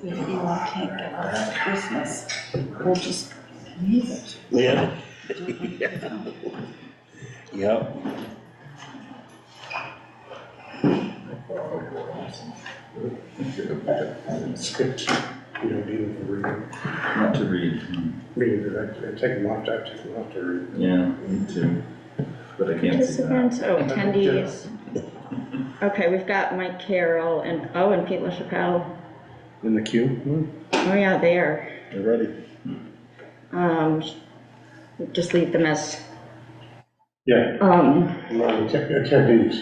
if Eli can't get us Christmas, we'll just leave it. Yeah. Yep. Script, you don't need them for reading. Not to read. Reading, I take them off, to read. Yeah, me too. But I can't see that. Participants, oh, attendees. Okay, we've got Mike Carroll and Pete LaChapelle. In the queue? Oh yeah, they are. They're ready. Just leave them as, Yeah, attendees.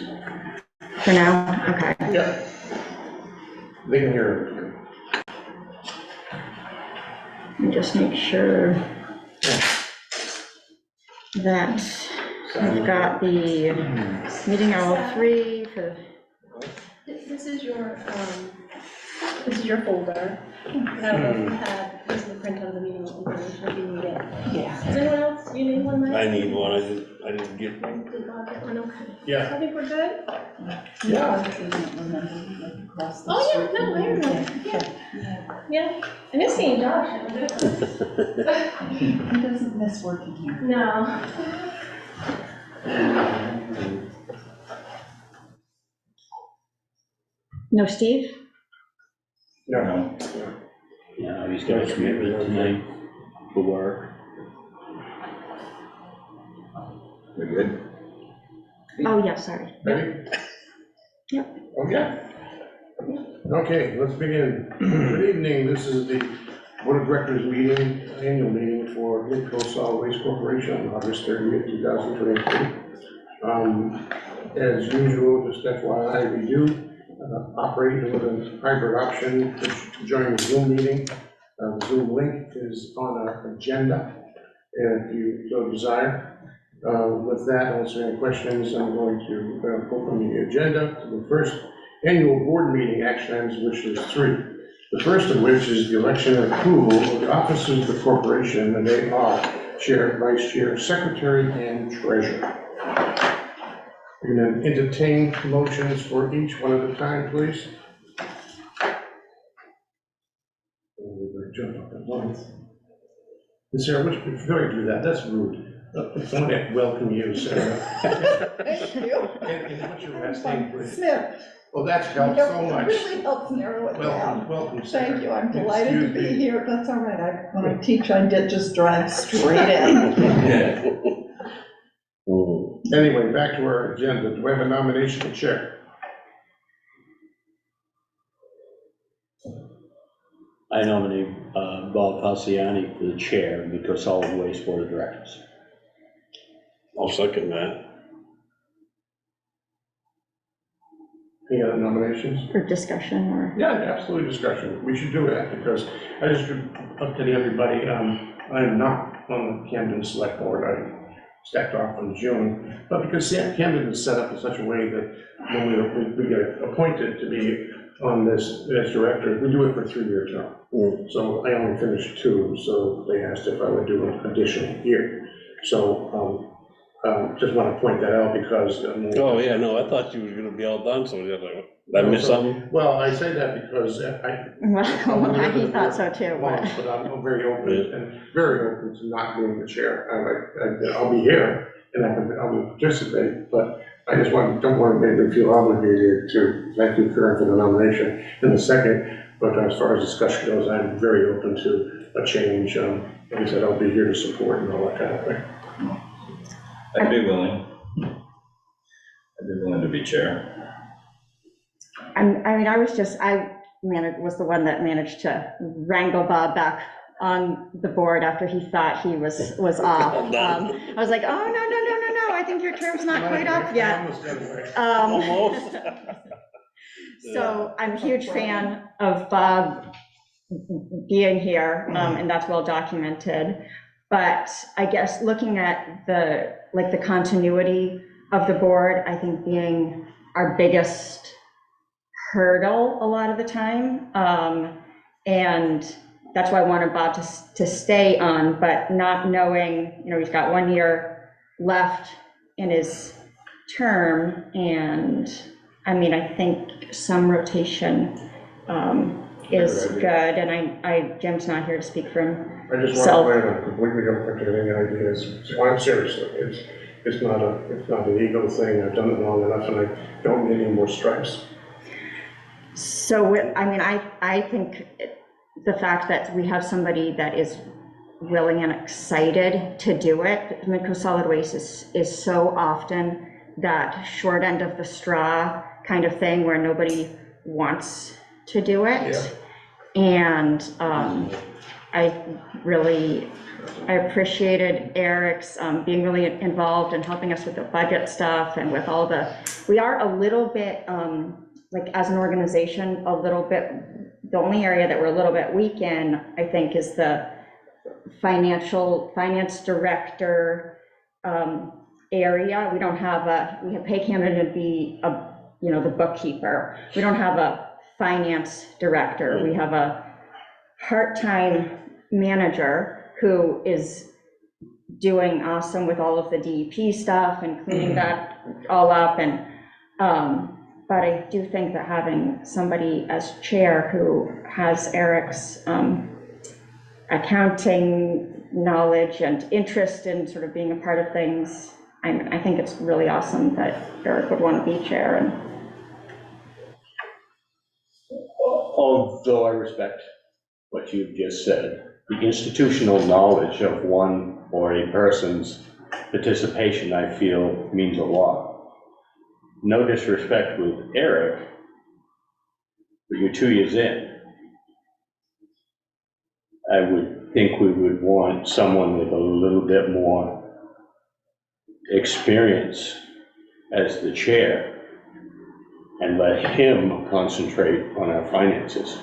for now, okay. Yeah. They can hear it. And just make sure that we've got the meeting L3 for, This is your folder. This is the print of the meeting information if you need it. Yeah. Does anyone else, you need one, Mike? I need one, I didn't get Did Bob get one? Okay. Yeah. I think we're good. Yeah. Oh, yeah, no, I remember. Yeah. I miss seeing Josh. He doesn't miss working here. No. no Steve? No. Yeah, he's got a commitment tonight for work. We're good? Oh, yeah, sorry. Ready? Yep. Okay. Okay, let's begin. Good evening, this is the Board of Directors meeting, annual meeting for Lakeville Solid Waste Corporation on August 30th, 2023. As usual, just FYI, we do operate with a hybrid option to join the Zoom meeting. The Zoom link is on our agenda, if you so desire. With that, answer any questions. I'm going to open the agenda. The first annual board meeting action items, which is 3. The first of which is the election and approval of the officers of the corporation, and they are chair, vice chair, secretary, and treasurer. You're going to entertain motions for each one at a time, please. Jump up at once. And Sarah, before you do that, that's rude. I want to welcome you, Sarah. Thank you. And what's your last name, please? Smith. Well, that's helped so It much. really helps narrow it down. Welcome, Sarah. Thank you, I'm delighted to be Excuse me. here. That's all right. When I teach, I did just drive straight in. Anyway, back to our agenda. Do we have a nomination to chair? I nominate Bob Passiani for the chair of the Solid Waste Board of Directors. I'll second that. Any other nominations? For discussion or? Yeah, absolutely discussion. We should do that because I just updating everybody, I am not on the Camden Select Board. I stepped off in June, but because Camden is set up in such a way that when we get appointed to be on this as director, we do it for a 3-year term. So I only finished 2, so they asked if I would do an additional year. So just want to point that out because. Oh, yeah, no, I thought you were gonna be all done, so did I miss something? Well, I say that because Well, he thought so too, but. But I'm very open and very open to not being the chair. I'll be here and I'll participate, but I just don't want to make them feel obligated to thank you, Karen, for the nomination in the second. But as far as discussion goes, I'm very open to a change. Like I said, I'll be here to support and all that kind of thing. I'd be willing. I'd be willing to be chair. I was the one that managed to wrangle Bob back on the board after he thought he was off. I was like, oh, no, I think your term's not quite up yet. Almost. So I'm a huge fan of Bob being here, and that's well documented. But I guess looking at the continuity of the board, I think being our biggest hurdle a lot of the time. And that's why I wanted Bob to stay on, but not knowing, he's got 1 year left in his term. And I think some rotation is Good good, idea. and Jim's not here to speak for him. I just So- want to plan on completely open to any ideas. So I'm seriously, it's not an ego thing. I've done it long enough and I don't need any more stripes. So, I mean, I think the fact that we have somebody that is willing and excited to do it, Midco Solid Waste is so often that short end of the straw kind of thing where nobody wants to do it. And I appreciated Eric's being really involved and helping us with the budget stuff and with all we are a little bit, like as an organization, a little bit, the only area that we're a little bit weak in, I think, is the finance director area. We don't have we have Peg Hammond to be the bookkeeper. We don't have a finance director. We have a part-time manager who is doing awesome with all of the DEP stuff and cleaning that all up. And but I do think that having somebody as chair who has Eric's accounting knowledge and interest in sort of being a part of things, I think it's really awesome that Eric would want to be chair. And although I respect what you've just said, the institutional knowledge of one or a person's participation, I feel, means a lot. No disrespect with Eric, but you're 2 years in. I would think we would want someone with a little bit more experience as the chair and let him concentrate on our finances.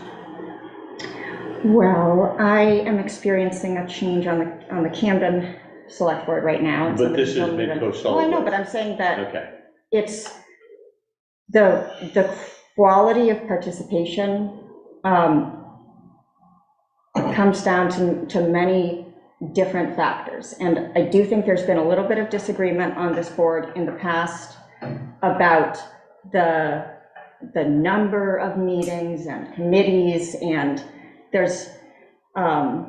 well, I am experiencing a change on the Camden Select Board right now. and But this is somebody's Midco telling me that- Solid Well, I know, Waste. but I'm saying that Okay. it's the quality of participation comes down to many different factors. And I do think there's been a little bit of disagreement on this board in the past about the number of meetings and committees, and there's, I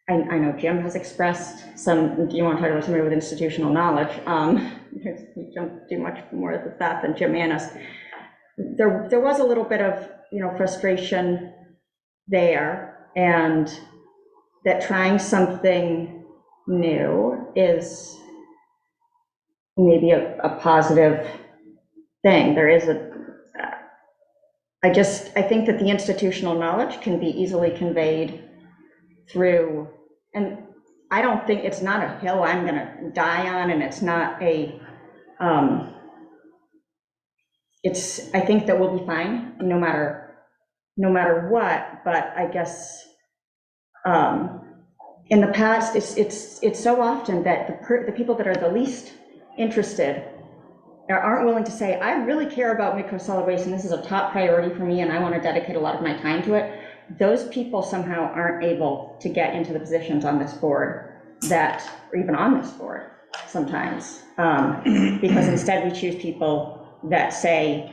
know Jim has expressed some, do you want to talk about somebody with institutional knowledge? You don't do much more with that than Jim Annis. There was a little bit of, frustration there, and that trying something new is maybe a positive thing. There is I think that the institutional knowledge can be easily conveyed through, and I don't think, it's not a hill I'm gonna die on, and it's not I think that we'll be fine no matter what, but I guess in the past, it's so often that the people that are the least interested aren't willing to say, I really care about Midco Solid Waste, and this is a top priority for me, and I want to dedicate a lot of my time to it. Those people somehow aren't able to get into the positions on this board or even on this board sometimes, because instead we choose people that say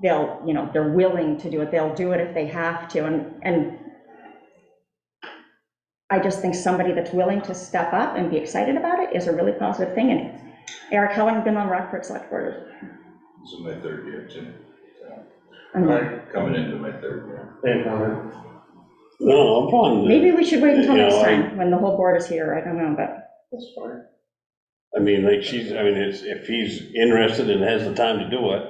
they're willing to do it, they'll do it if they have to, and I just think somebody that's willing to step up and be excited about it is a really positive thing. And Eric, how long have you been on Rockford Select Board? This is my third year too. Coming into my third year. Any comment? No, I'm fine. Maybe we should wait until You know, next time, when the whole board is here, I don't know, but. That's fine. I mean, if he's interested and has the time to do it,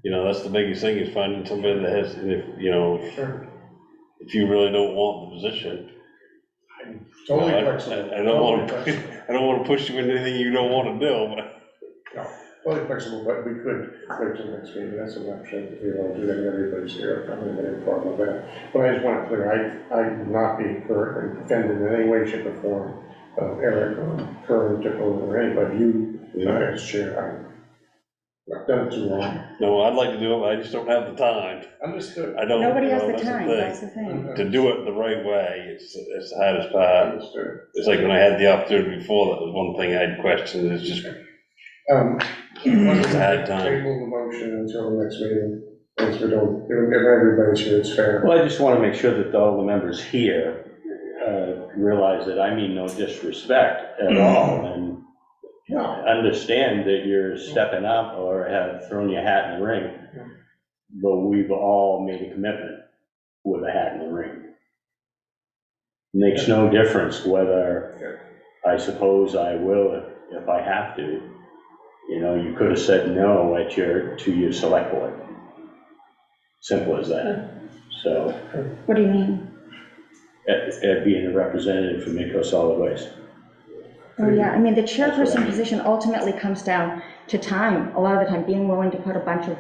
that's the biggest thing, is finding somebody that has, and Sure. if you really don't want the position. Totally I flexible. don't Totally want to push you into anything you don't want to do, but. No, totally flexible, but we could wait till next meeting, that's an option, if you want to do that, everybody's here, I'm gonna get informed of that. But I just want to clear, I would not be offended in any way, shape, or form of Eric, or Kern, Tickle, or anybody, you, as chair, I've done it too long. No, I'd like to do it, but I just don't have the time. Understood. I don't. Nobody has the that's time, thing. that's the thing. To do it the right way, it's the hardest part. Understood. It's like when I had the opportunity before, that was one thing I had questioned, it's just, It's a hard time. Table the motion until the next meeting. Thanks for doing, if everybody's here, it's fair. Well, I just want to make sure that all the members here realize that I mean no disrespect at all, and understand that you're stepping up or have thrown your hat in the ring, but we've all made a commitment with a hat in the ring. Makes no difference whether, I suppose I will if I have to. You know, you could have said no at to your select board. Simple as that. So, What do you mean? at being a representative for Midco Solid Waste. Oh, yeah, I mean, the That's what I chairperson mean. position ultimately comes down to time, a lot of the time, being willing to put a bunch of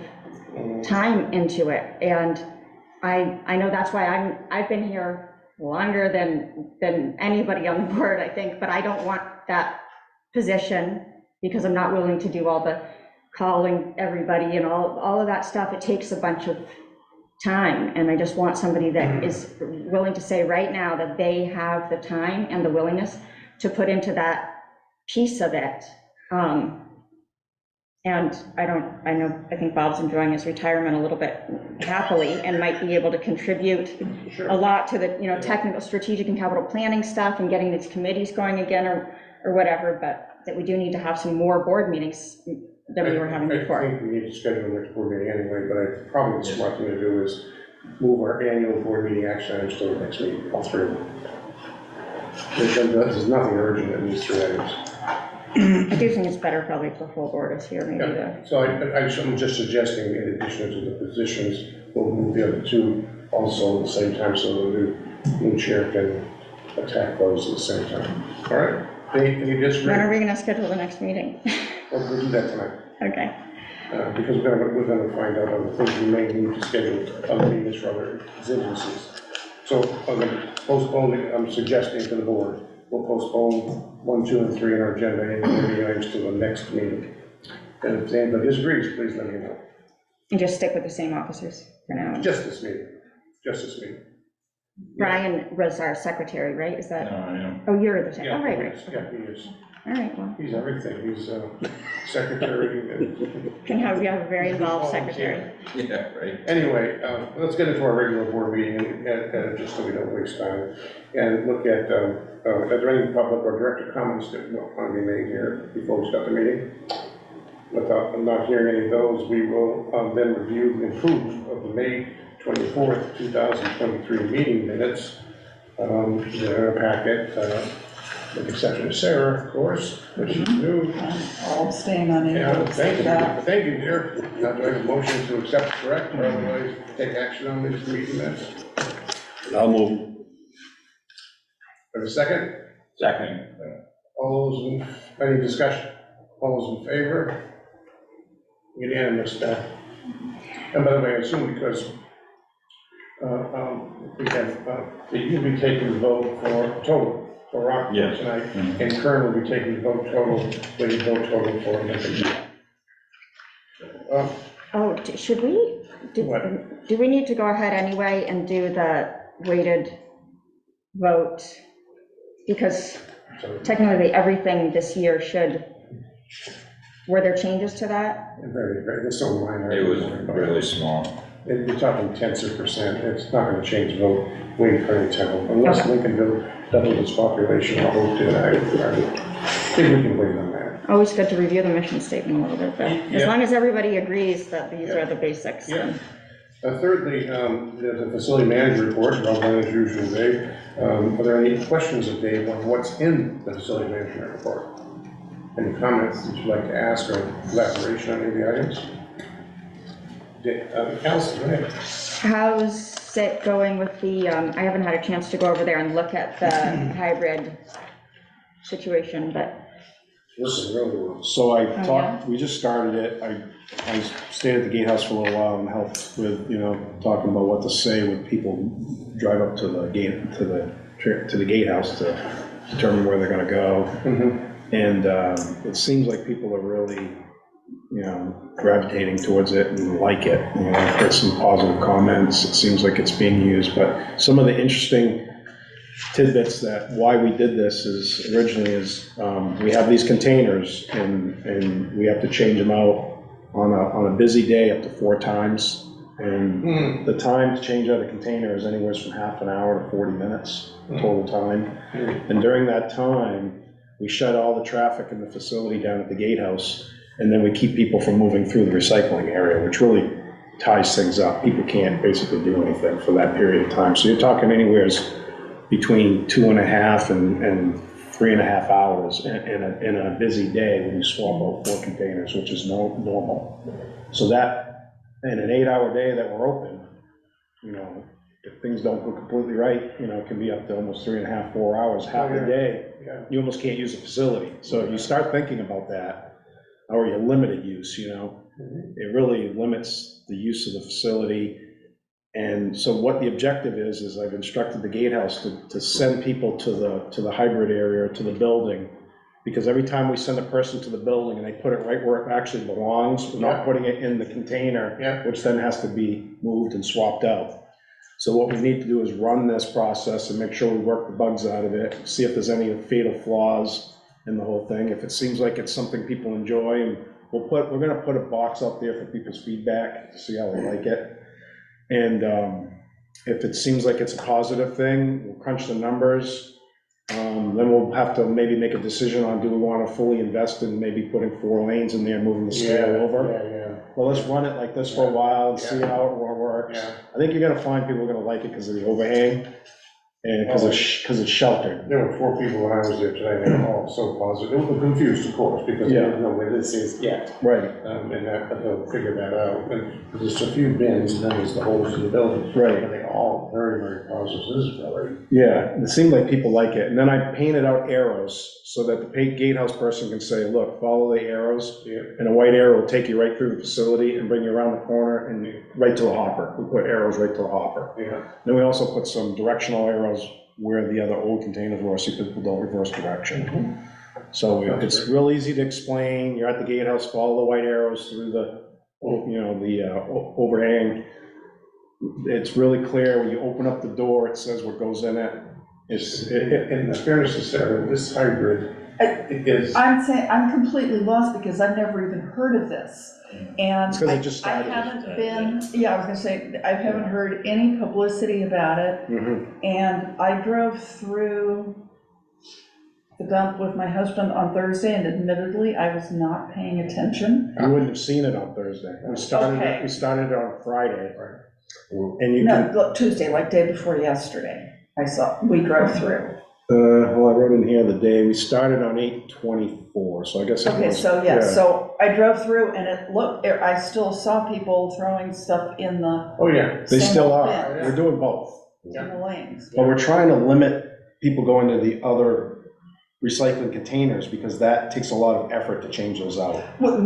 time into it. And I know that's why I've been here longer than anybody on the board, I think, but I don't want that position because I'm not willing to do all the calling everybody and all of that stuff. It takes a bunch of time, and I just want somebody that is willing to say right now that they have the time and the willingness to put into that piece of it. And I think Bob's enjoying his retirement a little bit happily and might be able to contribute a lot to the, technical, strategic and capital planning stuff and getting these committees going again or whatever, but that we do need to have some more board meetings than we were having before. I think we need to schedule the next board meeting anyway, but I probably the smart thing to do is move our annual board meeting action items to the next meeting, all three of them. There's nothing urgent in these three items. I do think it's better probably if the full board is here, maybe Yeah. So I'm just suggesting, in addition to the positions, we'll move the other two also at the same time, so the new chair can attack those at the same time. All right? Any disagree? When are we gonna schedule the next meeting? We'll do that tonight, Okay, because we're gonna find out other things we may need to schedule other meetings for other contingencies. So I'm gonna postpone, I'm suggesting to the board, we'll postpone 1, 2, and 3 in our agenda, and the items to the next meeting. And if anybody disagrees, please let me know. and just stick with the same officers for now. Just this meeting. Brian was our secretary, right? Is No, that, I am. oh, you're the Yeah, secretary, oh, right, he right. is. Yeah, he is. All right, well, He's everything. He's secretary. we have a very involved secretary. Yeah, right. Anyway, let's get into our regular board meeting, and just so we don't waste time, and look at, are there any public or director comments that want to be made here before we start the meeting? Without, I'm not hearing any of those, we will then review and approve of the May 24th, 2023 meeting minutes. They're in our packet, with the exception of Sarah, of course, but she's new. I'll abstain on any Yeah, votes thank for you, that. thank you, dear. Now, do I have a motion to accept, correct, or otherwise take action on these meeting minutes? I'll move. For a second? Second. All those, any discussion? All those in favor? Unanimous, and by the way, I assume because we have, you'll be taking the vote for total, for Rockport Yes. tonight, Mhm. and Kern will be taking the vote total, for Lincoln. Oh, should we? What? Do we need to go ahead anyway and do the weighted vote? Because technically, everything this year were there changes to that? Very, it's so minor. It was really small. You're talking tenths of percent, it's not gonna change the vote, waiting for any town, unless Okay. Lincolnville doubled its population, or hoped it, I think we can wait on that. Always good to review the mission statement a little bit, but as Yeah. long as everybody agrees that these Yeah. are the basics. Yeah. then- Thirdly, there's a facility manager report, well done as usual, Dave. Are there any questions of Dave on what's in the facility management report? Any comments that you'd like to ask or elaboration on any of the items? Allison, go ahead. How's it going with the, I haven't had a chance to go over there and look at the hybrid situation, but, Listen, really well. So I yeah? talked, we just started it, I stayed at the gatehouse for a little while and helped with, talking about what to say when people drive up to the gate, to the gatehouse to determine where they're gonna go. And it seems like people are really, gravitating towards it and like it. I've heard some positive comments, it seems like it's being used, but some of the interesting tidbits that why we did this is originally we have these containers and we have to change them out on a busy day up to 4 times. And the time to change out a container is anywhere from half an hour to 40 minutes total time. And during that time, we shut all the traffic in the facility down at the gatehouse, and then we keep people from moving through the recycling area, which really ties things up. People can't basically do anything for that period of time. So you're talking anywhere between 2.5 and 3.5 hours in a busy day when you swap out 4 containers, which is normal. So that, in an 8-hour day that we're open, you know, if things don't go completely right, you know, it can be up to almost 3.5, 4 hours, half a day. You almost can't use the facility. So if you start thinking about that, or your limited use, you know, it really limits the use of the facility. And so what the objective is I've instructed the gatehouse to send people to the hybrid area, to the building, because every time we send a person to the building and they put it right where it actually belongs, we're not putting it in the container, which then has to be moved and swapped out. So what we need to do is run this process and make sure we work the bugs out of it, see if there's any fatal flaws in the whole thing. If it seems like it's something people enjoy, and we're gonna put a box out there for people's feedback to see how they like it. And if it seems like it's a positive thing, we'll crunch the numbers. Then we'll have to maybe make a decision on, do we want to fully invest in maybe putting 4 lanes in there, moving the scale over? Well, let's run it like this for a while and see how it works. I think you're gonna find people are gonna like it because of the overhang and because it's sheltered. There were 4 people when I was there today, they were all so positive, they were confused, of course, because they didn't know where this is yet. Right. But they'll figure that out, and there's a few bins, and then there's the holes in the building. Right. And they all very, very positive, this is really. Yeah, it seemed like people like it. And then I painted out arrows so that the gatehouse person can say, look, follow the arrows. And a white arrow will take you right through the facility and bring you around the corner and right to the hopper. We put arrows right to the hopper. Then we also put some directional arrows where the other old containers were, so people don't reverse direction. So it's real easy to explain. You're at the gatehouse, follow the white arrows through the, you know, the overhang. It's really clear. When you open up the door, it says what goes in it. In fairness to Sarah, this hybrid is. I'm completely lost because I've never even heard of this. And It's 'cause it just I started. haven't been, I was gonna say, I haven't heard any publicity about it. And I drove through the dump with my husband on Thursday, and admittedly, I was not paying attention. You wouldn't have seen it on Thursday. We started it on Friday. And you No, Tuesday, like day before yesterday, we drove through. well, I wrote in here the day, we started on 8/24, so I guess it was. Okay, so, yeah, so I drove through and I still saw people throwing stuff in the. Oh, yeah. They still are. bins, We're doing both. in the lanes. But we're trying to limit people going to the other recycling containers because that takes a lot of effort to change those out. Well, it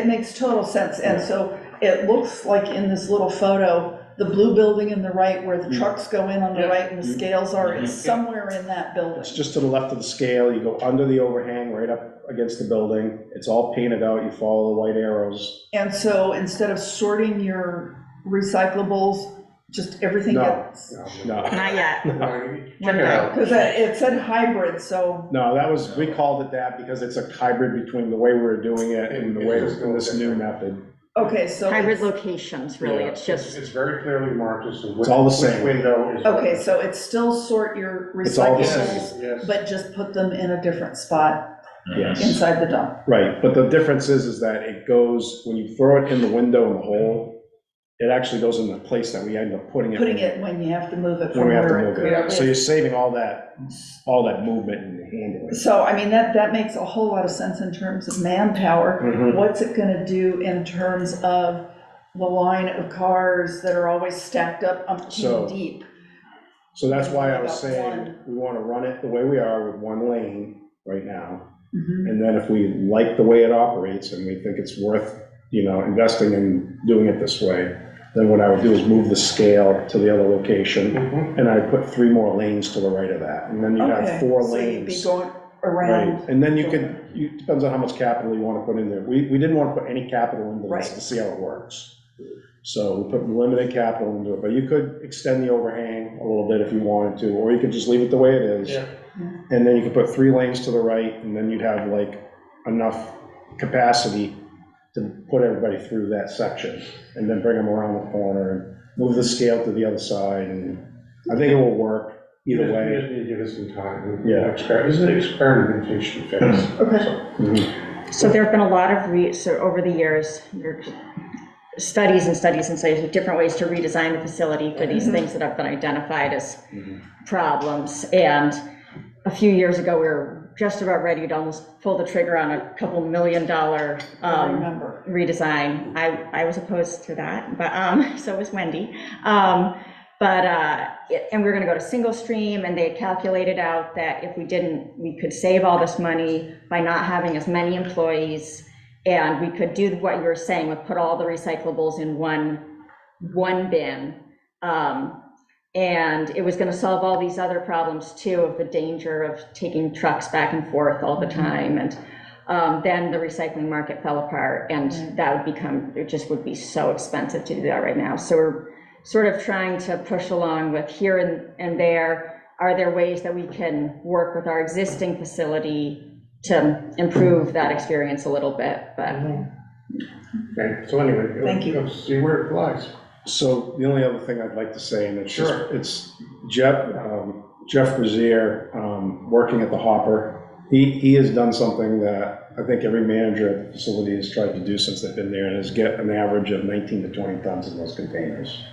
makes total sense, and so it looks like in this little photo, the blue building in the right where the trucks go in on the right and the scales are, it's somewhere in that building. It's just to the left of the scale. You go under the overhang, right up against the building. It's all painted out. You follow the white arrows. And so instead of sorting your recyclables, just everything No. gets. No, Not yet. Check it out. Because it said hybrid, so. no, we called it that because it's a hybrid between the way we were doing it and the way, in this new method. Okay, so. Hybrid locations, really, it's just, It's very clearly marked as to It's all the which same. window is. Okay, so it's still sort your It's all the recyclables, same. Yes. but just put them in a different spot Yes. inside the dump. Right, but the difference is that it goes, when you throw it in the window in the hole, it actually goes in the place that we end up putting it. Putting it when you have to move it When from we have to where it move currently it. So you're is. saving all that movement and handling. So, I mean, that makes a whole lot of sense in terms of manpower. Mhm. What's it gonna do in terms of the line of cars that are always stacked up So- deep? So that's why I was About saying, one. we want to run it the way we are with 1 lane right now. Mhm. And then if we like the way it operates and we think it's worth, you know, investing in doing it this way, then what I would do is move the scale to the other location, and I'd put 3 more lanes to the right of that, and then you'd Okay, have 4 so you'd be lanes. going Right, around. and then you could, depends on how much capital you want to put in there. We didn't want to put any capital into Right. this to see how it works. So we put limited capital into it, but you could extend the overhang a little bit if you wanted to, or you could just leave it the way it is. Yeah. And then you could put 3 lanes to the right, and then you'd have like enough capacity to put everybody through that section, and then bring them around the corner, and move the scale to the other side, and I think it will work either We way. just need to give it some time. Yeah. This is an experimentation phase. Okay. So there have been a lot of so over the years, there's studies and studies and studies of different ways to redesign the facility for these things that have been identified as problems. And a few years ago, we were just about ready to almost pull the trigger on a $2 million I remember. redesign. I was opposed to that, but so was Wendy. And we were gonna go to single stream, and they calculated out that if we didn't, we could save all this money by not having as many employees, and we could do what you were saying, with put all the recyclables in one bin. And it was gonna solve all these other problems too, of the danger of taking trucks back and forth all the time, and then the recycling market fell apart, and that would it just would be so expensive to do that right now. So we're sort of trying to push along with here and there. Are there ways that we can work with our existing facility to improve that experience a little bit? But Okay, so anyway, Thank you. let's see where it lies. So the only other thing I'd like to say, and it's just, Sure. it's Jeff Brazier, working at the Hopper. He has done something that I think every manager at the facility has tried to do since they've been there, and is get an average of 19 to 20 tons in those containers.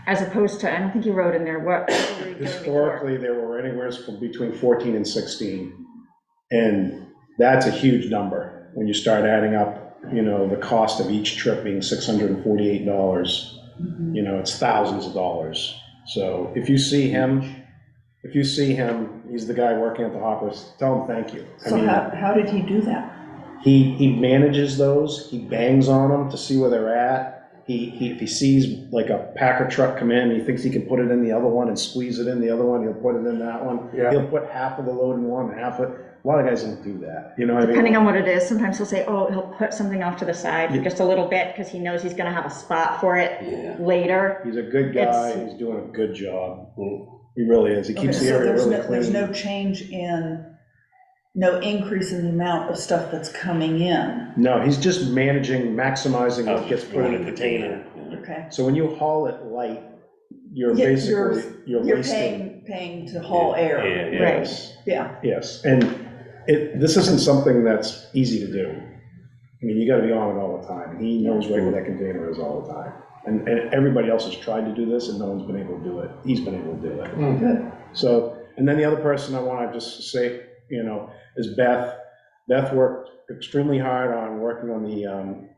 as opposed to, I don't think you wrote in there, what were you doing before? Historically, there were anywhere from between 14 and 16. And that's a huge number when you start adding up, the cost of each trip being $648. It's thousands of dollars. So if you see him, he's the guy working at the Hoppers, tell him thank you. So how did he do that? He manages those, he bangs on them to see where they're at. If he sees like a Packer truck come in, he thinks he can put it in the other one and squeeze it in the other one, he'll put it in that one. Yeah. He'll put half of the load in one, half of it. A lot of guys don't do that, you know what I mean? Depending on what it is, sometimes he'll say, oh, he'll put something off to the side for just a little bit, because he knows he's gonna have a spot for it later. He's a good guy, he's doing a good job. He really is, he keeps the area really clean. There's no change no increase in the amount of stuff that's coming in. No, he's just managing, maximizing what gets put in the container. Okay. So when you haul it light, you're Yeah, basically, you're You're wasting. paying to haul air. Yes. Yeah. Yes, and this isn't something that's easy to do. I mean, you gotta be on it all the time. He knows right where that container is all the time. And everybody else has tried to do this, and no one's been able to do it. He's been able to do it. Good. So, and then the other person I wanna just say, is Beth. Beth worked extremely hard on working on the,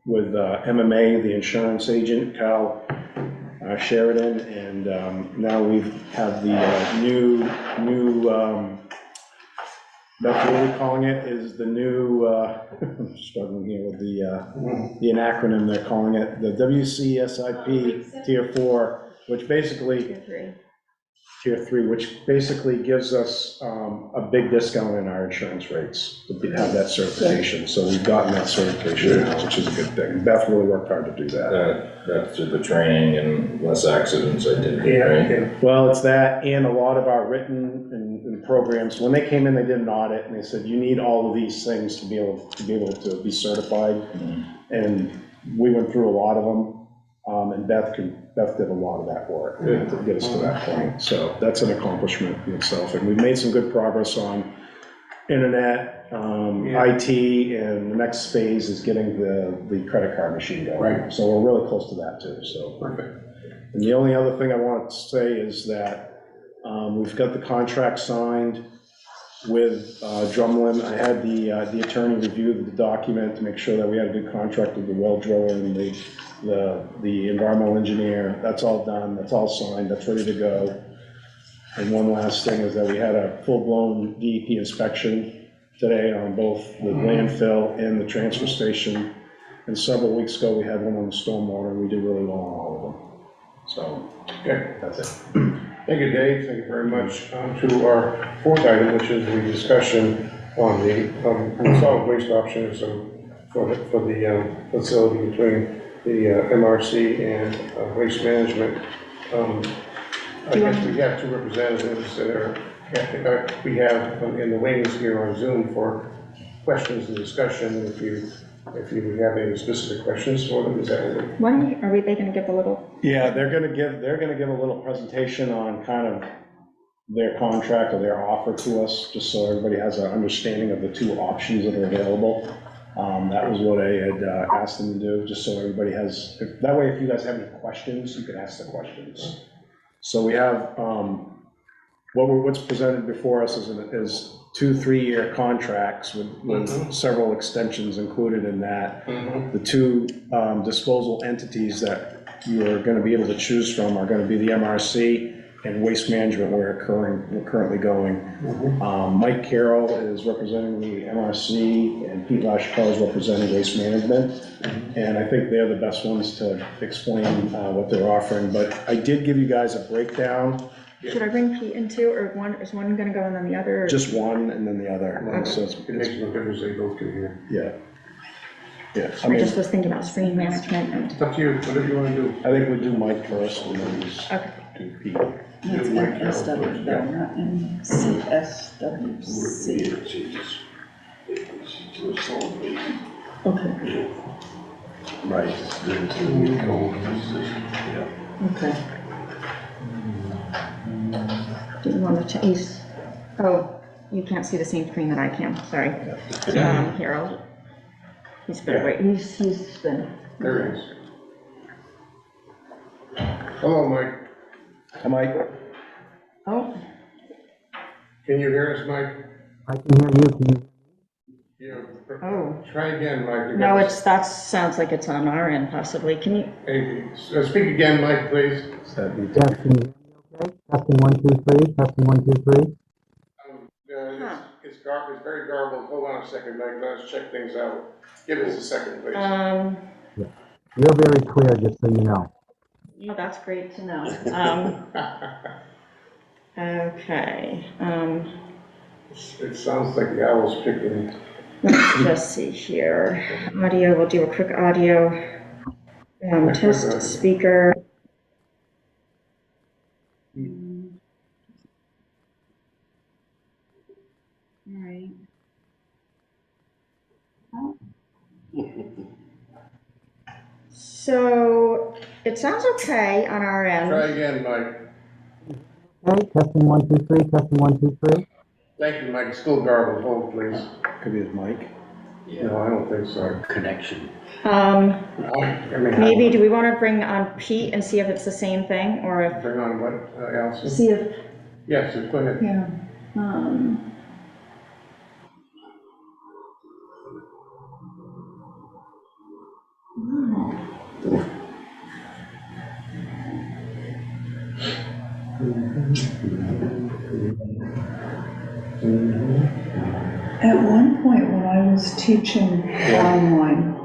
with MMA, the insurance agent, Cal Sheridan, and now we have the new, that's what we're calling it, is the new, I'm struggling here with the acronym they're calling it, the WCSIP Tier 4, which basically, Tier 3, which basically gives us a big discount in our insurance rates to have that certification. So we've gotten that certification now, which is a good thing. Beth really worked hard to do that. That's through the training and less accidents, I did, right? Yeah. Well, it's that, and a lot of our written and programs, when they came in, they did an audit, and they said, you need all of these things to be able to be certified. And we went through a lot of them. And Beth did a lot of that work to get us to that point. So that's an accomplishment in itself. And we've made some good progress on internet, IT, and the next phase is getting the credit card machine going. Right. So we're really close to that too, so. Perfect. And the only other thing I want to say is that we've got the contract signed with Drumlin. I had the attorney review the document to make sure that we had a good contract with the well driller and the environmental engineer. That's all done, that's all signed, that's ready to go. And one last thing is that we had a full-blown DEP inspection today on both the landfill and the transfer station. And several weeks ago, we had one on the stormwater, and we did really well on all of them. So, Okay. that's it. Thank you, Dave. Thank you very much. To our fourth item, which is the discussion on the solid waste options for the facility between the MRC and waste management. I guess we have two representatives that we have in the wings here on Zoom for questions and discussion. If you if you have any specific questions for them, is that what? Why don't, are they gonna give a little? Yeah, they're gonna give a little presentation on kind of their contract or their offer to us, just so everybody has an understanding of the two options that are available. That was what I had asked them to do, just so everybody has, that way if you guys have any questions, you can ask the questions. So we have, what's presented before us is 2 3-year contracts with several extensions included in that. The two disposal entities that you're gonna be able to choose from are gonna be the MRC and Waste Management, where we're currently going. Mike Carroll is representing the MRC, and Pete Lashkar is representing Waste Management. And I think they're the best ones to explain what they're offering. But I did give you guys a breakdown. Should I bring Pete in too, or is one gonna go and then the other? Just one and then the other. No, So it makes no difference, they both can hear. yeah. I I mean, just was thinking about stream management and, It's up to you, whatever you want to do. I think we'll do Mike first and then just okay. do Pete. It's MSW, though, not MCSWC. Okay, Right. okay. Do you want to change? Oh, you can't see the same screen that I can, sorry. Harold. He's been, he's been. There he is. Hello, Mike. Hi, Mike. Oh, Can you hear us, Mike? I can hear you. Can you? oh. Try again, Mike. You No, got it's, that sounds like it's on our end possibly. Can you, Hey, speak again, Mike, please. Is that me? Yes, can you hear me okay? Testing 1 2 3. Testing 1 2 3. It's very garbled. Hold on a second, Mike. Let's check things out. Give us a second, please. You're very clear, just so you know. oh, that's great to know. Okay, It sounds like the owl's picking. let's just see here. Audio, we'll do a quick audio. Test speaker. All right. So it sounds okay on our Try end. again, Mike. Okay, testing 1 2 3. Testing 1 2 3. Thank you, Mike. It's still garbled. Hold, please. Could be his mic. No, I don't think so. Connection. I mean, Maybe, do we want to bring on Pete and see if it's the same thing, or if, Bring on what, Allison? See if, Yes, go ahead. yeah, at one point when I was teaching online,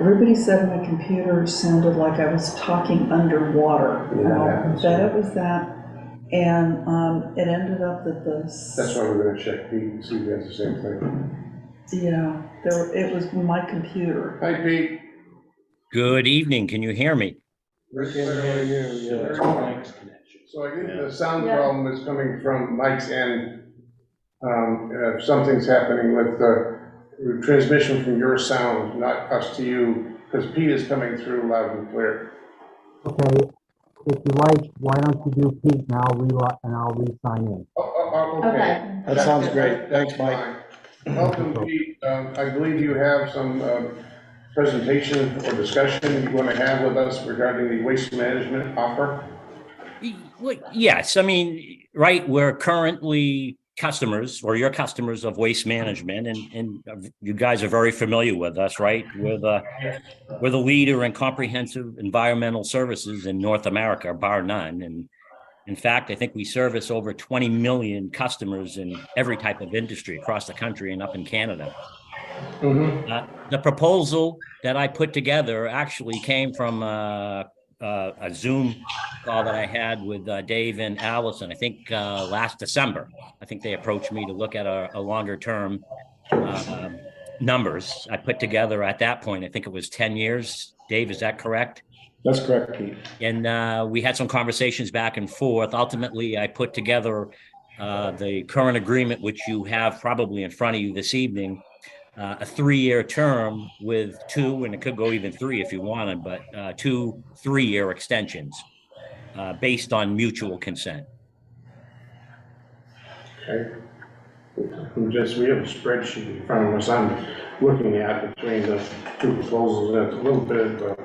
everybody said my computer sounded like I was talking underwater. Yeah, that I happens. bet it was that, and it ended up that That's why we're gonna check Pete and see if he has the same thing. yeah, it was my computer. Hi, Pete. Good evening. Can you hear me? We can hear you, yeah. So I think the sound Yeah. problem is coming from Mike's end. Something's happening with the transmission from your sound, not us to you, because Pete is coming through loud and clear. Okay, if you like, why don't you do Pete and I'll re-sign in. Okay. That sounds great. Thanks, Mike. Fine. Welcome, Pete. I believe you have some presentation or discussion you want to have with us regarding the waste management offer. Well, yes, I mean, right, we're currently customers, or you're customers of Waste Management, and you guys are very familiar with us, right? We're the leader in comprehensive environmental services in North America, bar none. And in fact, I think we service over 20 million customers in every type of industry across the country and up in Canada. The proposal that I put together actually came from a Zoom call that I had with Dave and Allison, I think last December. I think they approached me to look at a longer term numbers. I put together at that point, I think it was 10 years. Dave, is that correct? That's correct, Pete. And we had some conversations back and forth. Ultimately, I put together the current agreement, which you have probably in front of you this evening, a 3-year term with 2, and it could go even 3 if you wanted, but 2 3-year extensions based on mutual consent. Okay. We have a spreadsheet in front of us I'm looking at between the two proposals, and it's a little bit of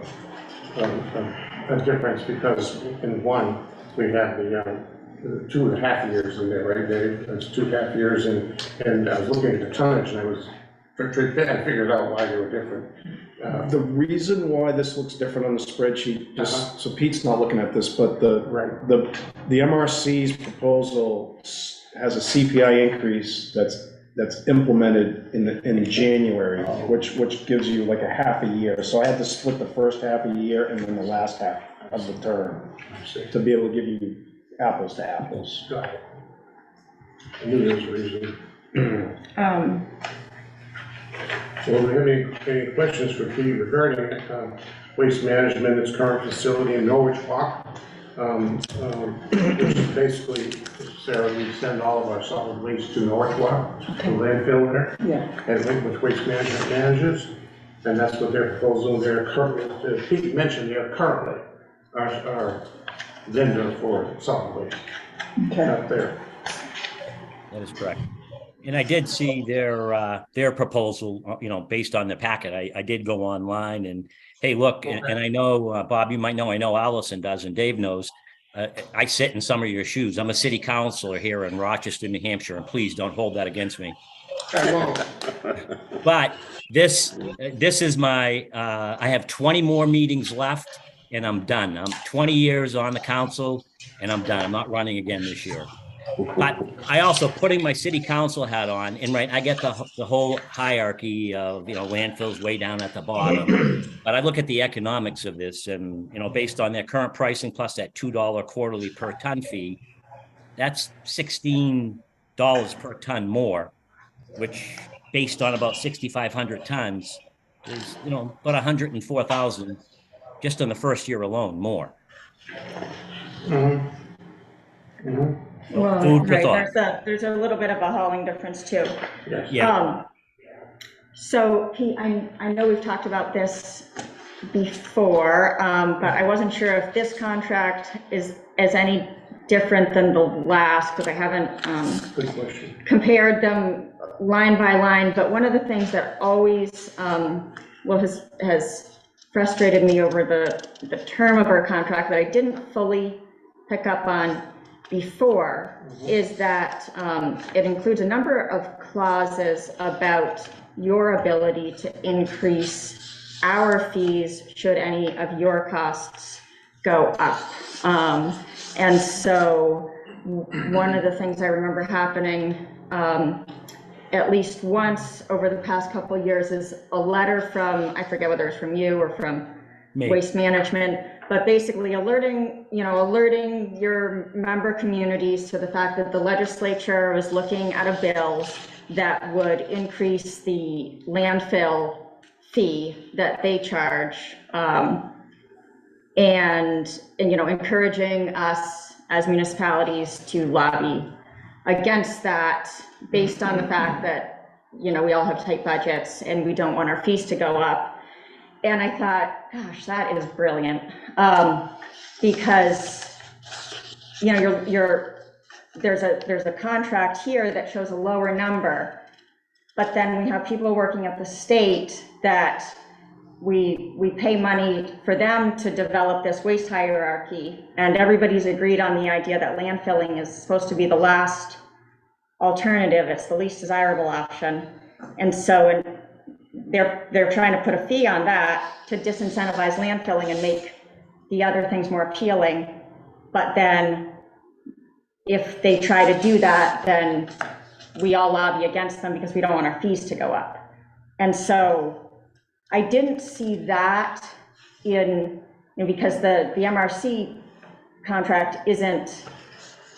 a difference, because in one, we have the 2.5 years in there, right, Dave? That's 2.5 years, and I was looking at the tonnage, and I figured out why they were different. The reason why this looks different on the spreadsheet, just so Pete's not looking at this, but Right. the MRC's proposal has a CPI increase that's implemented in January, which gives you like a half a year. So I had to split the first half a year and then the last half of the term to be able to give you apples to apples. Got it. I knew there was a reason. Well, do we have any questions for Pete regarding waste management, its current facility in Norwich Walk? Which is basically, Sarah, we send all of our solid waste to Norwich Walk, the landfill there. Yeah. And which waste management manages, and that's what their proposal, they're currently, Pete mentioned they're currently our vendor for solid waste out there. That is correct. And I did see their proposal, based on the packet. I did go online and, hey, look, and I know, Bob, you might know, I know Allison does, and Dave knows, I sit in some of your shoes. I'm a city councilor here in Rochester, New Hampshire, and please don't hold that against me. I won't. But this is my, I have 20 more meetings left and I'm done. I'm 20 years on the council and I'm done. I'm not running again this year. But I also, putting my city council hat on, and right, I get the whole hierarchy of, landfills way down at the bottom. But I look at the economics of this and, based on their current pricing plus that $2 quarterly per ton fee, that's $16 per ton more, which based on about 6,500 tons is, about 104,000 just in the first year alone more. Mm-hmm. Mm-hmm. Well, Food for right, thought. there's a little bit of a hauling difference too. Yes. Yeah. So Pete, I know we've talked about this before, but I wasn't sure if this contract is any different than the last, because I haven't Good question. compared them line by line. But one of the things that always, has frustrated me over the term of our contract that I didn't fully pick up on before is that it includes a number of clauses about your ability to increase our fees should any of your costs go up. And so one of the things I remember happening at least once over the past couple of years is a letter from, I forget whether it's from you or from Waste Management, but basically alerting your member communities to the fact that the legislature was looking at a bill that would increase the landfill fee that they charge, and encouraging us as municipalities to lobby against that, based on the fact that we all have tight budgets and we don't want our fees to go up. And I thought, gosh, that is brilliant, because there's a contract here that shows a lower number, but then we have people working at the state that we pay money for them to develop this waste hierarchy, and everybody's agreed on the idea that landfilling is supposed to be the last alternative. It's the least desirable option, and so they're trying to put a fee on that to disincentivize landfilling and make the other things more appealing. But then if they try to do that, then we all lobby against them because we don't want our fees to go up. And so I didn't see that because the MRC contract isn't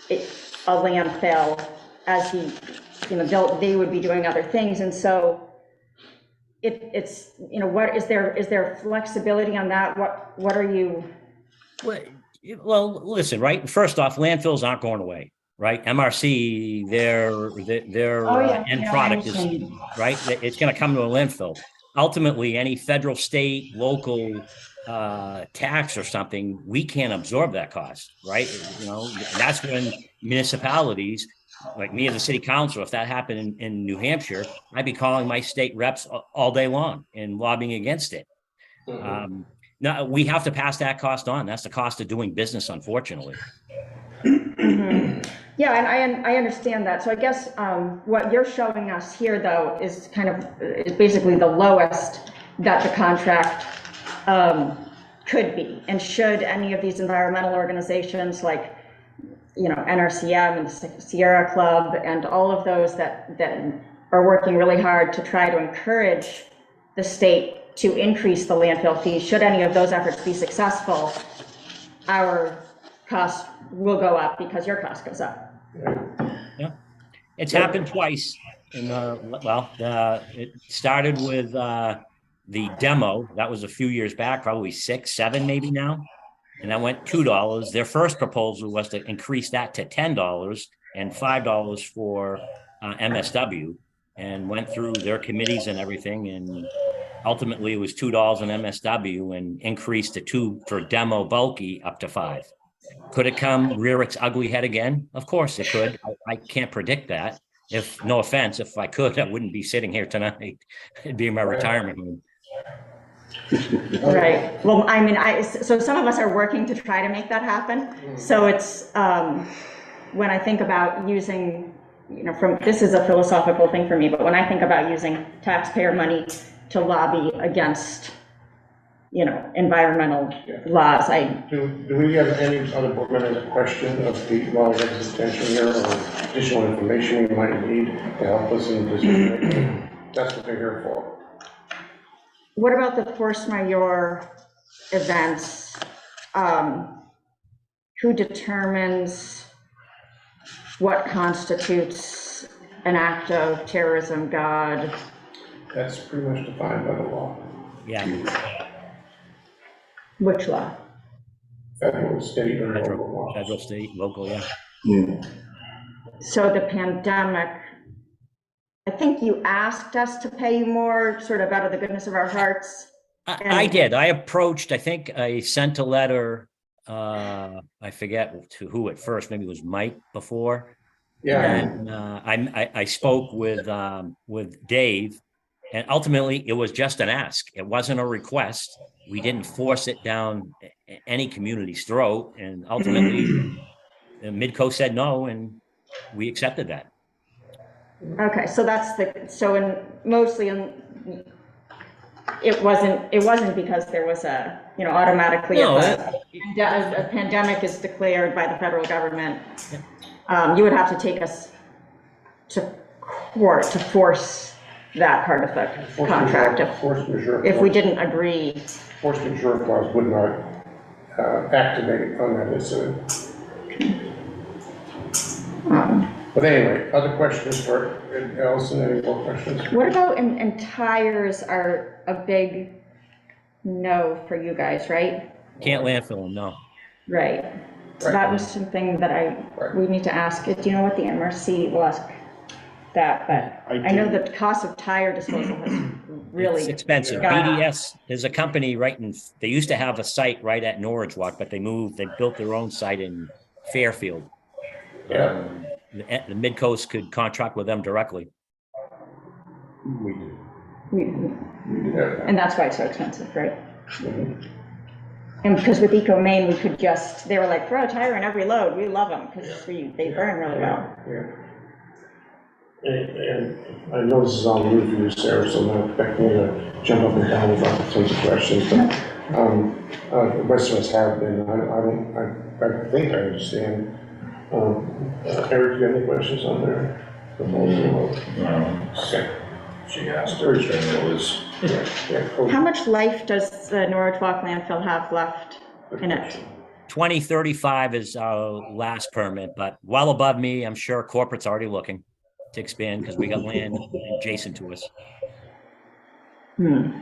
a landfill, as they would be doing other things. And so it's what is there flexibility on that? What are you? Well, listen, right? First off, landfills aren't going away. right? MRC, their Oh, yeah. end No, I product is, understand. right? It's going to come to a landfill. Ultimately, any federal, state, local tax or something, we can't absorb that cost, right? You know, that's when municipalities, like me as a city council, if that happened in New Hampshire, I'd be calling my state reps all day long and lobbying against it. No, we have to pass that cost on. That's the cost of doing business, unfortunately. Yeah, and I understand that. So I guess what you're showing us here, though, is is basically the lowest that the contract could be. And should any of these environmental organizations like, NRCM and the Sierra Club and all of those that are working really hard to try to encourage the state to increase the landfill fee, should any of those efforts be successful, our costs will go up because your cost goes up. Yeah, it's happened twice. It started with the demo. That was a few years back, probably 6, 7 maybe now. And that went $2. Their first proposal was to increase that to $10 and $5 for MSW, and went through their committees and everything. And ultimately, it was $2 in MSW and increased to $2 for demo bulky up to $5. Could it come rear its ugly head again? Of course it could. I can't predict that. No offense, if I could, I wouldn't be sitting here tonight. It'd be in my retirement home. Right. Well, I mean, so some of us are working to try to make that happen. So it's, when I think about using, this is a philosophical thing for me, but when I think about using taxpayer money to lobby against, environmental laws, Do we have any other board members a question of the law representation here or additional information we might need to help us in this? That's what they're here for. What about the force majeure events? Who determines what constitutes an act of terrorism, God? That's pretty much defined by the law. Yeah. Which law? Federal, state, and local law. Federal, state, local, yeah. So the pandemic, I think you asked us to pay you more, sort of out of the goodness of our hearts. I did. I approached, I think I sent a letter, I forget to who at first, maybe it was Mike before. Yeah. And I spoke with Dave, and ultimately it was just an ask. It wasn't a request. We didn't force it down any community's throat, and ultimately Midco said no, and we accepted that. Okay, so it wasn't because there was automatically a pandemic is declared by the federal government. You would have to take us to court to force that part of the contract if we didn't agree. Force majeure clause would not activate on that incident. But anyway, other questions for Allison? Any more questions? What about, and tires are a big no for you guys, right? Can't landfill them, no. Right. So that was something that we need to ask. Do you know what the MRC will ask that? But I know the cost of tire disposal is really It's expensive. BDS is a company they used to have a site right at Norwich Walk, but they built their own site in Fairfield. Yeah. The Mid-Coast could contract with them directly. We do. And that's why it's so expensive, right? And because with Eco Maine, they were like, throw a tire in every load. We love them because they burn really well. Yeah. And I know this is all new for you, Sarah, so I'm not expecting you to jump up and down about tons of questions, but the rest of us have been. I think I understand. Eric, do you have any questions on their proposal? Okay. She asked her, it was. How much life does the Norwich Walk landfill have left in it? 2035 is our last permit, but well above me, I'm sure corporate's already looking to expand because we got land adjacent to us. Anything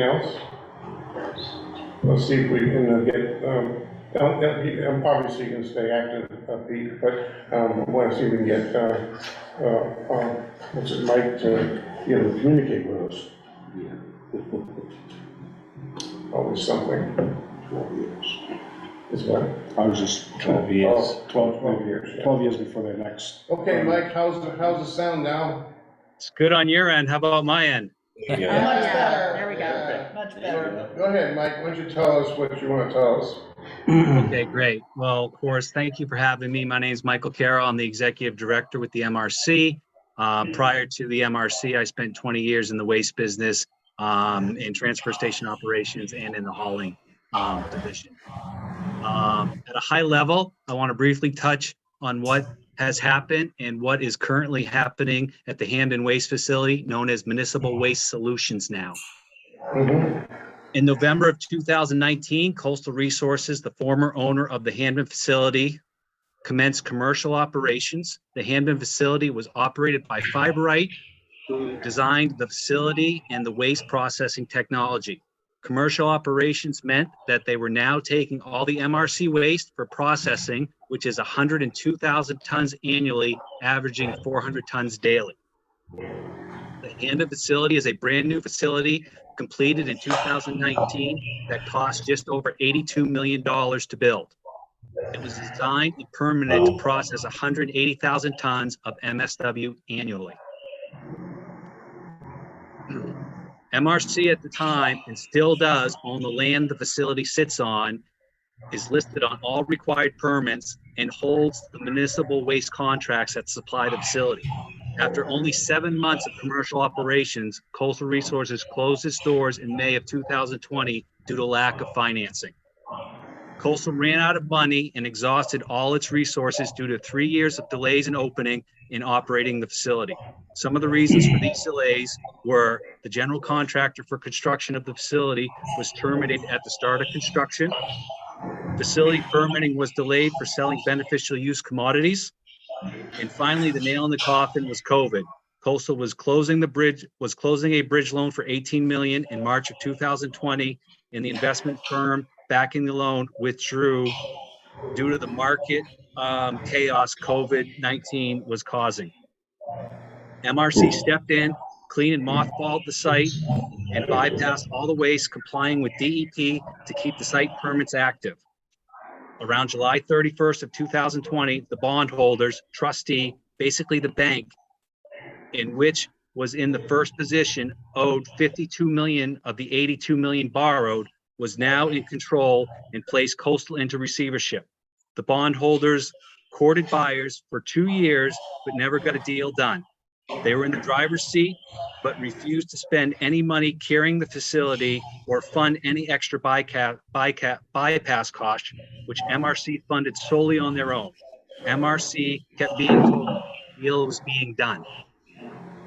else? let's see if we can get, obviously you can stay active, Pete, but want to see if we can get, what's it, Mike, to be able to communicate with us. Always something. 12 years. Is what? I was just 12 years. Oh, 12 years. Yeah. 12 years before their next. Okay, Mike, how's the sound now? It's good on your end. How about my end? Much Yeah, better. there we go. Yeah. Much better. Go ahead, Mike, why don't you tell us what you want to tell us? Okay, great. Well, of course, thank you for having me. My name is Michael Carroll. I'm the executive director with the MRC. Prior to the MRC, I spent 20 years in the waste business, in transfer station operations and in the hauling division. At a high level, I want to briefly touch on what has happened and what is currently happening at the Hamden Waste Facility, known as Municipal Waste Solutions now. In November of 2019, Coastal Resources, the former owner of the Hamden facility, commenced commercial operations. The Hamden facility was operated by Fiberite, who designed the facility and the waste processing technology. Commercial operations meant that they were now taking all the MRC waste for processing, which is 102,000 tons annually, averaging 400 tons daily. The Hamden facility is a brand new facility completed in 2019 that cost just over $82 million to build. It was designed and permitted to process 180,000 tons of MSW annually. MRC at the time, and still does, own the land the facility sits on, is listed on all required permits, and holds the municipal waste contracts that supply the facility. After only 7 months of commercial operations, Coastal Resources closed its doors in May of 2020 due to lack of financing. Coastal ran out of money and exhausted all its resources due to 3 years of delays in opening and operating the facility. Some of the reasons for these delays were the general contractor for construction of the facility was terminated at the start of construction. Facility permitting was delayed for selling beneficial use commodities. And finally, the nail in the coffin was COVID. Coastal was closing a bridge loan for $18 million in March of 2020, and the investment firm backing the loan withdrew due to the market chaos COVID-19 was causing. MRC stepped in, cleaned and mothballed the site, and bypassed all the waste, complying with DEP to keep the site permits active. Around July 31st of 2020, the bondholders, trustee, basically the bank, in which was in the first position, owed 52 million of the 82 million borrowed, was now in control and placed Coastal into receivership. The bondholders courted buyers for 2 years, but never got a deal done. They were in the driver's seat, but refused to spend any money carrying the facility or fund any extra bypass costs, which MRC funded solely on their own. MRC kept being told the deal was being done.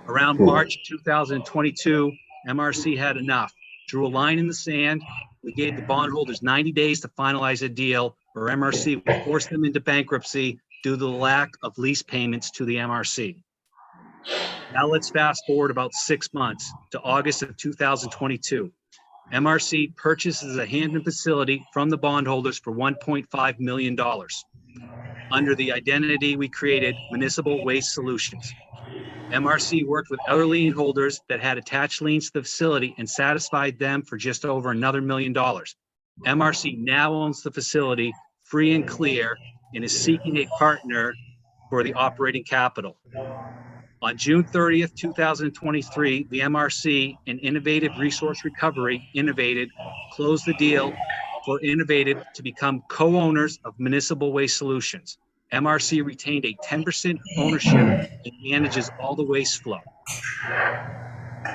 Around March 2022, MRC had enough, drew a line in the sand. We gave the bondholders 90 days to finalize a deal, or MRC would force them into bankruptcy due to the lack of lease payments to the MRC. Now let's fast forward about 6 months to August of 2022. MRC purchases a Hamden facility from the bondholders for $1.5 million under the identity we created, Municipal Waste Solutions. MRC worked with other lien holders that had attached liens to the facility and satisfied them for just over another $1 million. MRC now owns the facility free and clear and is seeking a partner for the operating capital. On June 30th, 2023, the MRC and Innovative Resource Recovery, Innovated, closed the deal for Innovative to become co-owners of Municipal Waste Solutions. MRC retained a 10% ownership and manages all the waste flow.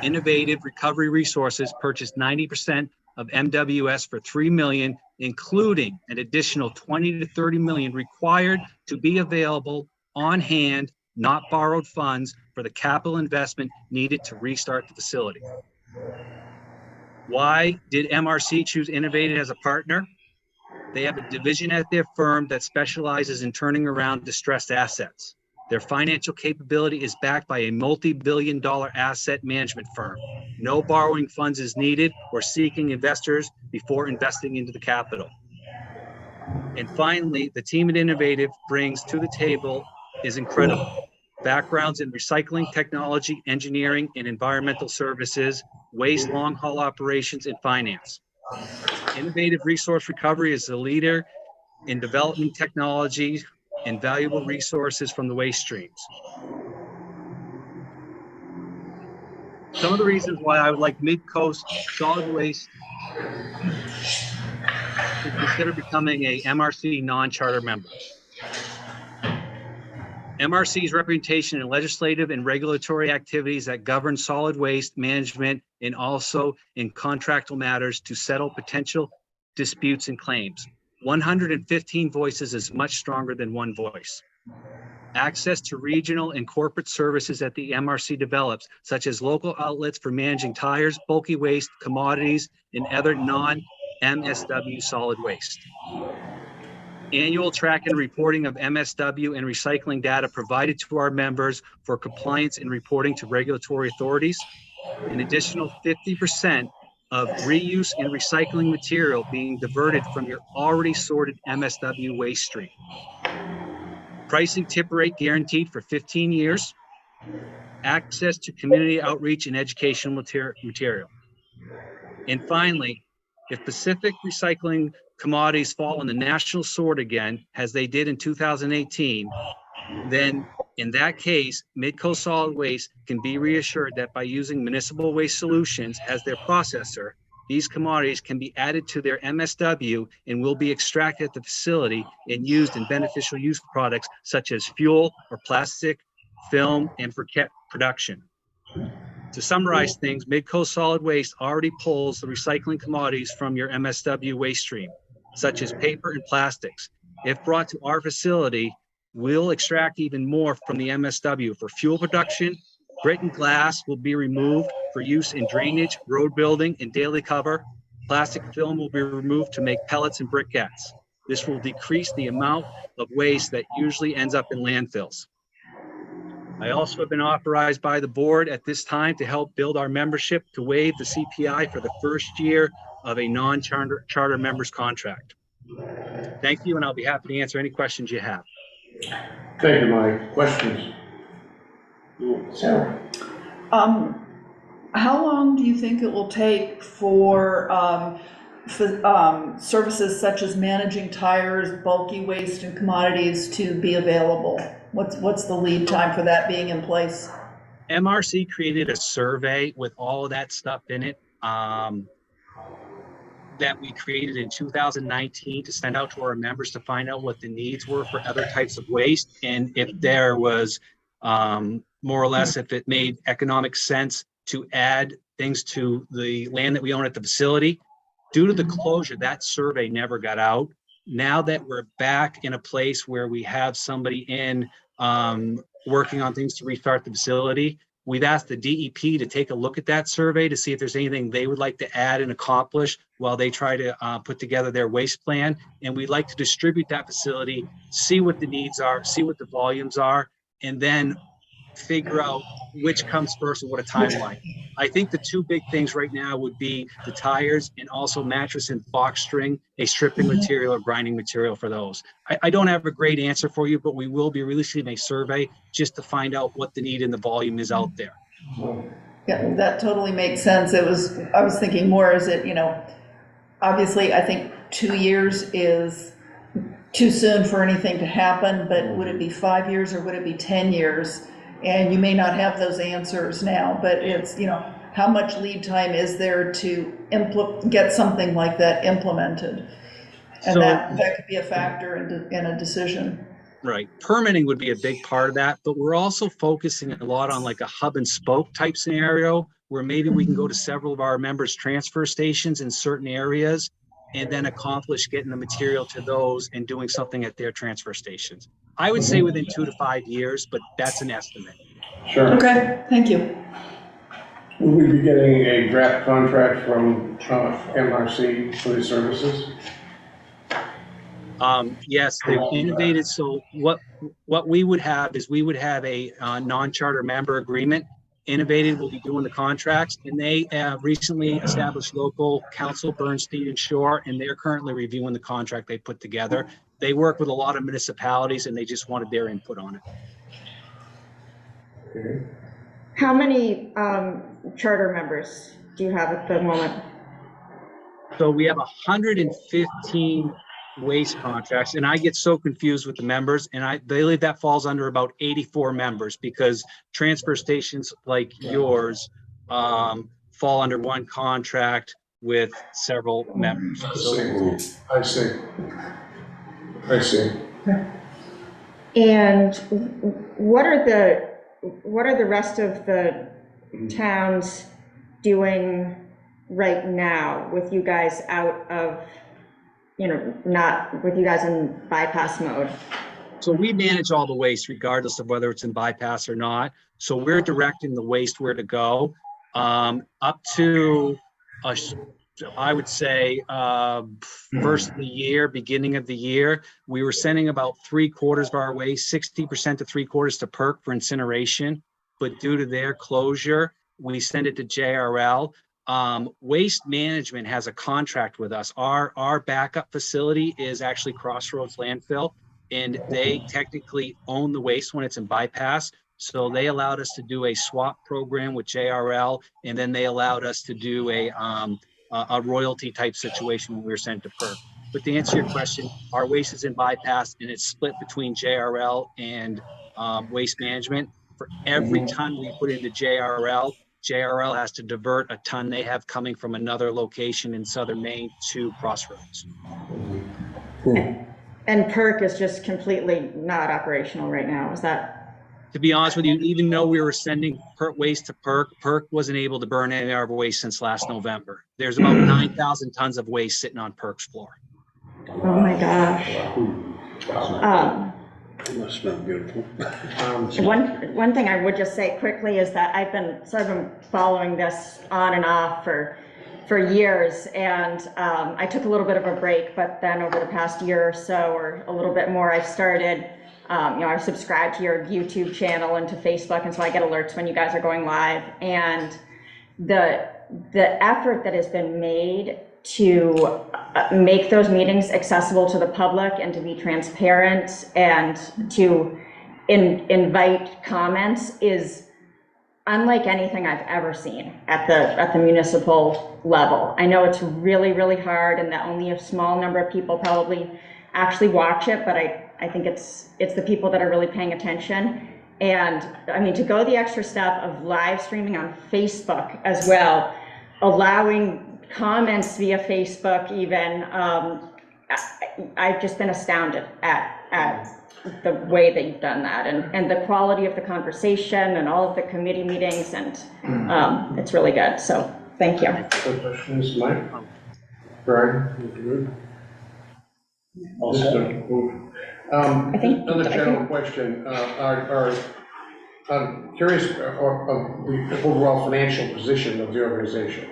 Innovative Recovery Resources purchased 90% of MWS for $3 million, including an additional $20 to $30 million required to be available on hand, not borrowed funds, for the capital investment needed to restart the facility. Why did MRC choose Innovative as a partner? They have a division at their firm that specializes in turning around distressed assets. Their financial capability is backed by a multi-billion-dollar asset management firm. No borrowing funds is needed or seeking investors before investing into the capital. And finally, the team at Innovative brings to the table is incredible. Backgrounds in recycling, technology, engineering, and environmental services, waste long-haul operations, and finance. Innovative Resource Recovery is the leader in developing technologies and valuable resources from the waste streams. Some of the reasons why I would like Mid-Coast Solid Waste to consider becoming a MRC non-charter member. MRC's representation in legislative and regulatory activities that govern solid waste management and also in contractual matters to settle potential disputes and claims. 115 voices is much stronger than one voice. Access to regional and corporate services that the MRC develops, such as local outlets for managing tires, bulky waste, commodities, and other non-MSW solid waste. Annual track and reporting of MSW and recycling data provided to our members for compliance and reporting to regulatory authorities. An additional 50% of reuse and recycling material being diverted from your already sorted MSW waste stream. Pricing tip rate guaranteed for 15 years. Access to community outreach and educational material. And finally, if Pacific Recycling commodities fall on the national sword again, as they did in 2018, then in that case, Mid-Coast Solid Waste can be reassured that by using Municipal Waste Solutions as their processor, these commodities can be added to their MSW and will be extracted at the facility and used in beneficial use products such as fuel or plastic, film, and for production. To summarize things, Mid-Coast Solid Waste already pulls the recycling commodities from your MSW waste stream, such as paper and plastics. If brought to our facility, we'll extract even more from the MSW for fuel production. Grit and glass will be removed for use in drainage, road building, and daily cover. Plastic film will be removed to make pellets and briquettes. This will decrease the amount of waste that usually ends up in landfills. I also have been authorized by the board at this time to help build our membership to waive the CPI for the first year of a non-charter member's contract. Thank you, and I'll be happy to answer any questions you have. Thank you, Mike. Questions? Sarah? How long do you think it will take for services such as managing tires, bulky waste, and commodities to be available? What's the lead time for that being in place? MRC created a survey with all of that stuff in it that we created in 2019 to send out to our members to find out what the needs were for other types of waste, and if there was more or less if it made economic sense to add things to the land that we own at the facility. Due to the closure, that survey never got out. Now that we're back in a place where we have somebody in working on things to restart the facility, we've asked the DEP to take a look at that survey to see if there's anything they would like to add and accomplish while they try to put together their waste plan. And we'd like to distribute that facility, see what the needs are, see what the volumes are, and then figure out which comes first and what a timeline. I think the two big things right now would be the tires and also mattress and box string, a stripping material or grinding material for those. I don't have a great answer for you, but we will be releasing a survey just to find out what the need and the volume is out there. Yeah, that totally makes sense. I was thinking more, is it, obviously I think 2 years is too soon for anything to happen, but would it be 5 years or would it be 10 years? And you may not have those answers now, but it's, how much lead time is there to get something like that implemented? And So, that could be a factor in a decision. Right. Permitting would be a big part of that, but we're also focusing a lot on like a hub and spoke type scenario where maybe we can go to several of our members' transfer stations in certain areas and then accomplish getting the material to those and doing something at their transfer stations. I would say within 2 to 5 years, but that's an estimate. Sure. Okay, thank you. Will we be getting a draft contract from MRC for the services? Yes, they've innovated. So what we would have is we would have a non-charter member agreement. Innovated will be doing the contracts, and they have recently established local council, Bernstein and Shore, and they're currently reviewing the contract they put together. They work with a lot of municipalities, and they just wanted their input on it. Okay. How many charter members do you have at the moment? So we have 115 waste contracts, and I get so confused with the members, and I believe that falls under about 84 members, because transfer stations like yours fall under one contract with several members. So I see. I see. And what are the rest of the towns doing right now with you guys out of, not with you guys in bypass mode? So we manage all the waste regardless of whether it's in bypass or not. So we're directing the waste where to go. Up to, I would say, first of the year, beginning of the year, we were sending about 3/4 of our waste, 60% to 3/4 to PERC for incineration. But due to their closure, we send it to JRL. Waste Management has a contract with us. Our backup facility is actually Crossroads Landfill, and they technically own the waste when it's in bypass. So they allowed us to do a swap program with JRL, and then they allowed us to do a royalty type situation when we were sent to PERC. But to answer your question, our waste is in bypass, and it's split between JRL and Waste Management. For every ton we put into JRL, JRL has to divert a ton they have coming from another location in southern Maine to Crossroads. And PERC is just completely not operational right now, is that? To be honest with you, even though we were sending waste to PERC wasn't able to burn any of our waste since last November. There's about 9,000 tons of waste sitting on PERC's floor. Oh my gosh. It must smell beautiful. One thing I would just say quickly is that I've been following this on and off for years, and I took a little bit of a break, but then over the past year or so, or a little bit more, I've started, I've subscribed to your YouTube channel and to Facebook, and so I get alerts when you guys are going live, and the effort that has been made to make those meetings accessible to the public and to be transparent and to invite comments is unlike anything I've ever seen at the municipal level. I know it's really, really hard and that only a small number of people probably actually watch it, but I think it's the people that are really paying attention. And I mean, to go the extra step of live streaming on Facebook as well, allowing comments via Facebook even, I've just been astounded at the way that you've done that and the quality of the conversation and all of the committee meetings, and it's really good. So thank you. Good questions, Mike? Brian? I think- Another general question. I'm curious of the overall financial position of the organization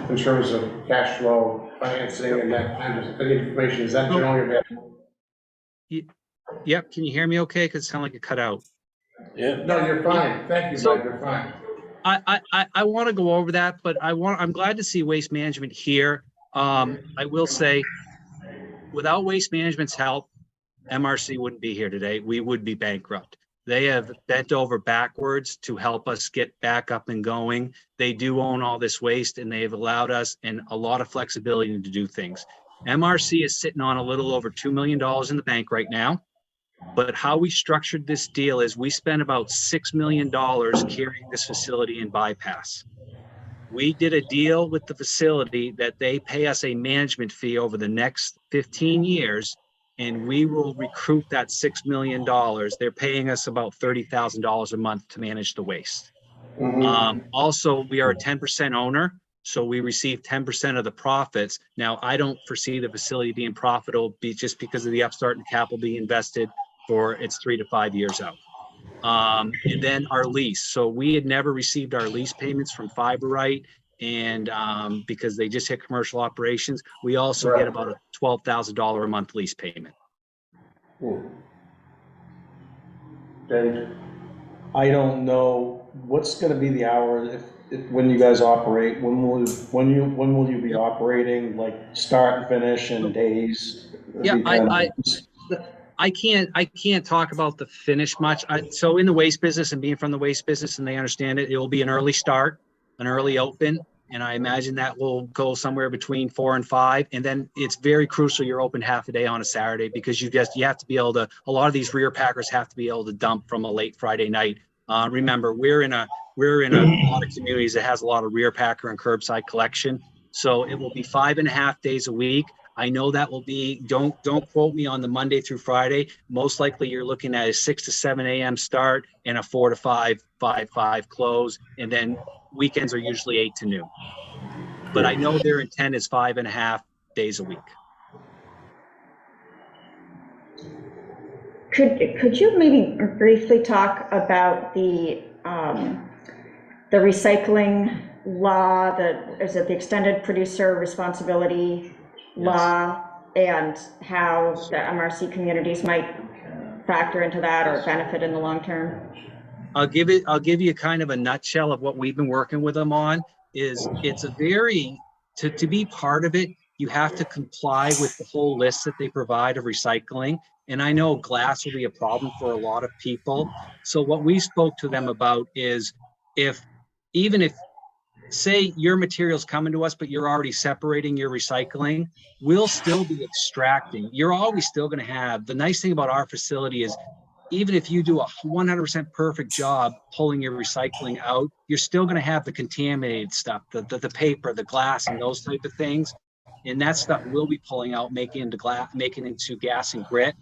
in terms of cash flow, financing, and that kind of information. Is that generally available? Yep, can you hear me okay? Because it sounded like it cut out. Yeah. No, you're fine. Thank you, So- Mike, you're fine. I want to go over that, but I'm glad to see Waste Management here. I will say, without Waste Management's help, MRC wouldn't be here today. We would be bankrupt. They have bent over backwards to help us get back up and going. They do own all this waste, and they've allowed us and a lot of flexibility to do things. MRC is sitting on a little over $2 million in the bank right now. But how we structured this deal is we spent about $6 million carrying this facility in bypass. We did a deal with the facility that they pay us a management fee over the next 15 years, and we will recruit that $6 million. They're paying us about $30,000 a month to manage the waste. Also, we are a 10% owner, so we receive 10% of the profits. Now, I don't foresee the facility being profitable just because of the upstart and capital being invested for its 3 to 5 years out. And then our lease. So we had never received our lease payments from Fiberite, and because they just hit commercial operations, we also get about a $12,000 a month lease payment. Dave? I don't know what's gonna be the hours when you guys operate, when will you be operating, like start and finish and days? Yeah, Be kind of- I can't talk about the finish much. So in the waste business and being from the waste business and they understand it, it will be an early start, an early open. And I imagine that will go somewhere between 4 and 5. And then it's very crucial you're open half a day on a Saturday because you have to be able to, a lot of these rear packers have to be able to dump from a late Friday night. Remember, we're in a lot of communities that has a lot of rear packer and curbside collection. So it will be 5.5 days a week. I know that will be, don't quote me on the Monday through Friday. Most likely you're looking at a 6 to 7 a.m. start and a 4 to 5 close. And then weekends are usually 8 to noon. But I know their intent is 5.5 days a week. Could you maybe briefly talk about the recycling law, is it the extended producer responsibility law, and how the MRC communities might factor into that or benefit in the long term? I'll give you kind of a nutshell of what we've been working with them on. Is it's a very, to be part of it, you have to comply with the whole list that they provide of recycling. And I know glass will be a problem for a lot of people. So what we spoke to them about is even if say your material's coming to us, but you're already separating your recycling, we'll still be extracting. You're always still going to have, the nice thing about our facility is even if you do a 100% perfect job pulling your recycling out, you're still going to have the contaminated stuff, the paper, the glass, and those type of things. And that stuff we'll be pulling out, making into gas and grit.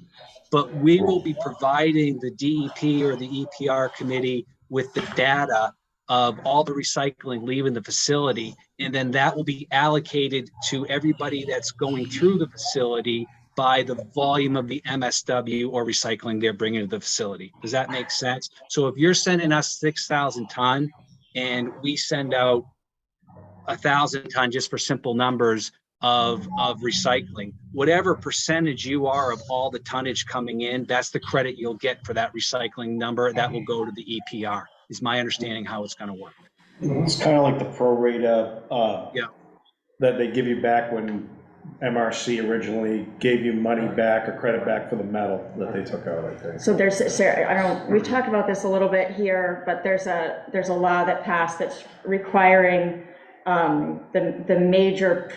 But we will be providing the DEP or the EPR committee with the data of all the recycling leaving the facility. And then that will be allocated to everybody that's going through the facility by the volume of the MSW or recycling they're bringing to the facility. Does that make sense? So if you're sending us 6,000 ton and we send out 1,000 ton, just for simple numbers, of recycling, whatever percentage you are of all the tonnage coming in, that's the credit you'll get for that recycling number that will go to the EPR, is my understanding how it's going to work. It's kind of like the pro rata Yeah. that they give you back when MRC originally gave you money back or credit back for the metal that they took out, I think. So we talked about this a little bit here, but there's a law that passed that's requiring the major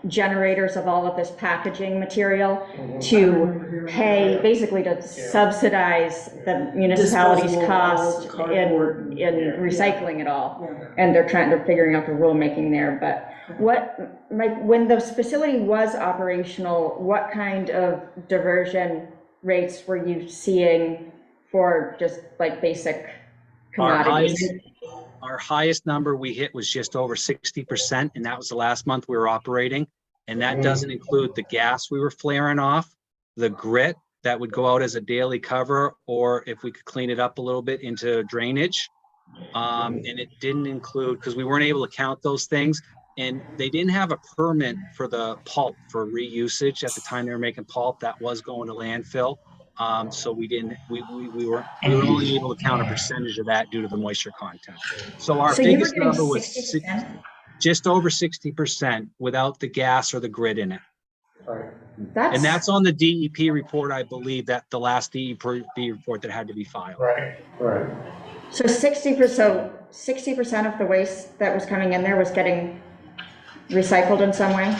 generators of all of this packaging material to pay, basically to subsidize the municipality's cost in recycling it all. And they're figuring out the rulemaking there. But when the facility was operational, what kind of diversion rates were you seeing for just like basic commodities? Our highest number we hit was just over 60%, and that was the last month we were operating. And that doesn't include the gas we were flaring off, the grit that would go out as a daily cover, or if we could clean it up a little bit into drainage. And it didn't include, because we weren't able to count those things, and they didn't have a permit for the pulp for reusage at the time they were making pulp. That was going to landfill. So we were only able to count a percentage of that due to the moisture content. So our biggest number was just over 60% without the gas or the grit in it. Right. And that's on the DEP report, I believe, that the last DEP report that had to be filed. Right. So 60% of the waste that was coming in there was getting recycled in some way?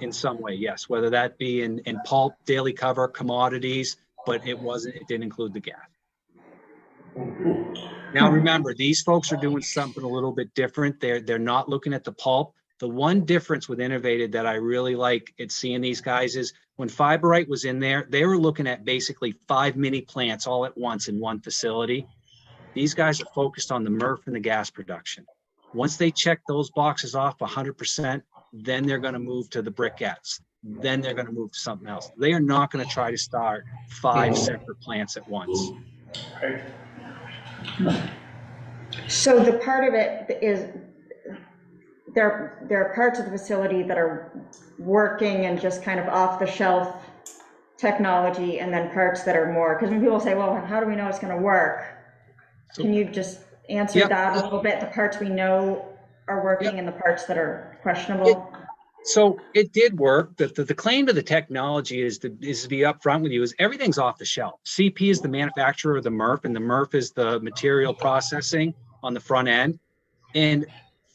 In some way, yes, whether that be in pulp, daily cover, commodities, but it didn't include the gas. Now, remember, these folks are doing something a little bit different. They're not looking at the pulp. The one difference with Innovated that I really like at seeing these guys is when Fiberite was in there, they were looking at basically 5 mini plants all at once in one facility. These guys are focused on the MRF and the gas production. Once they check those boxes off 100%, then they're going to move to the briquettes. Then they're going to move to something else. They are not going to try to start 5 separate plants at once. So the part of it is there are parts of the facility that are working and just kind of off the shelf technology and then parts that are more, because when people say, well, how do we know it's going to work? Can you just answer Yep. that a little bit? The parts we know are working Yep. and the parts that are questionable? So it did work. The claim to the technology is to be upfront with you is everything's off the shelf. CP is the manufacturer of the MRF, and the MRF is the material processing on the front end. And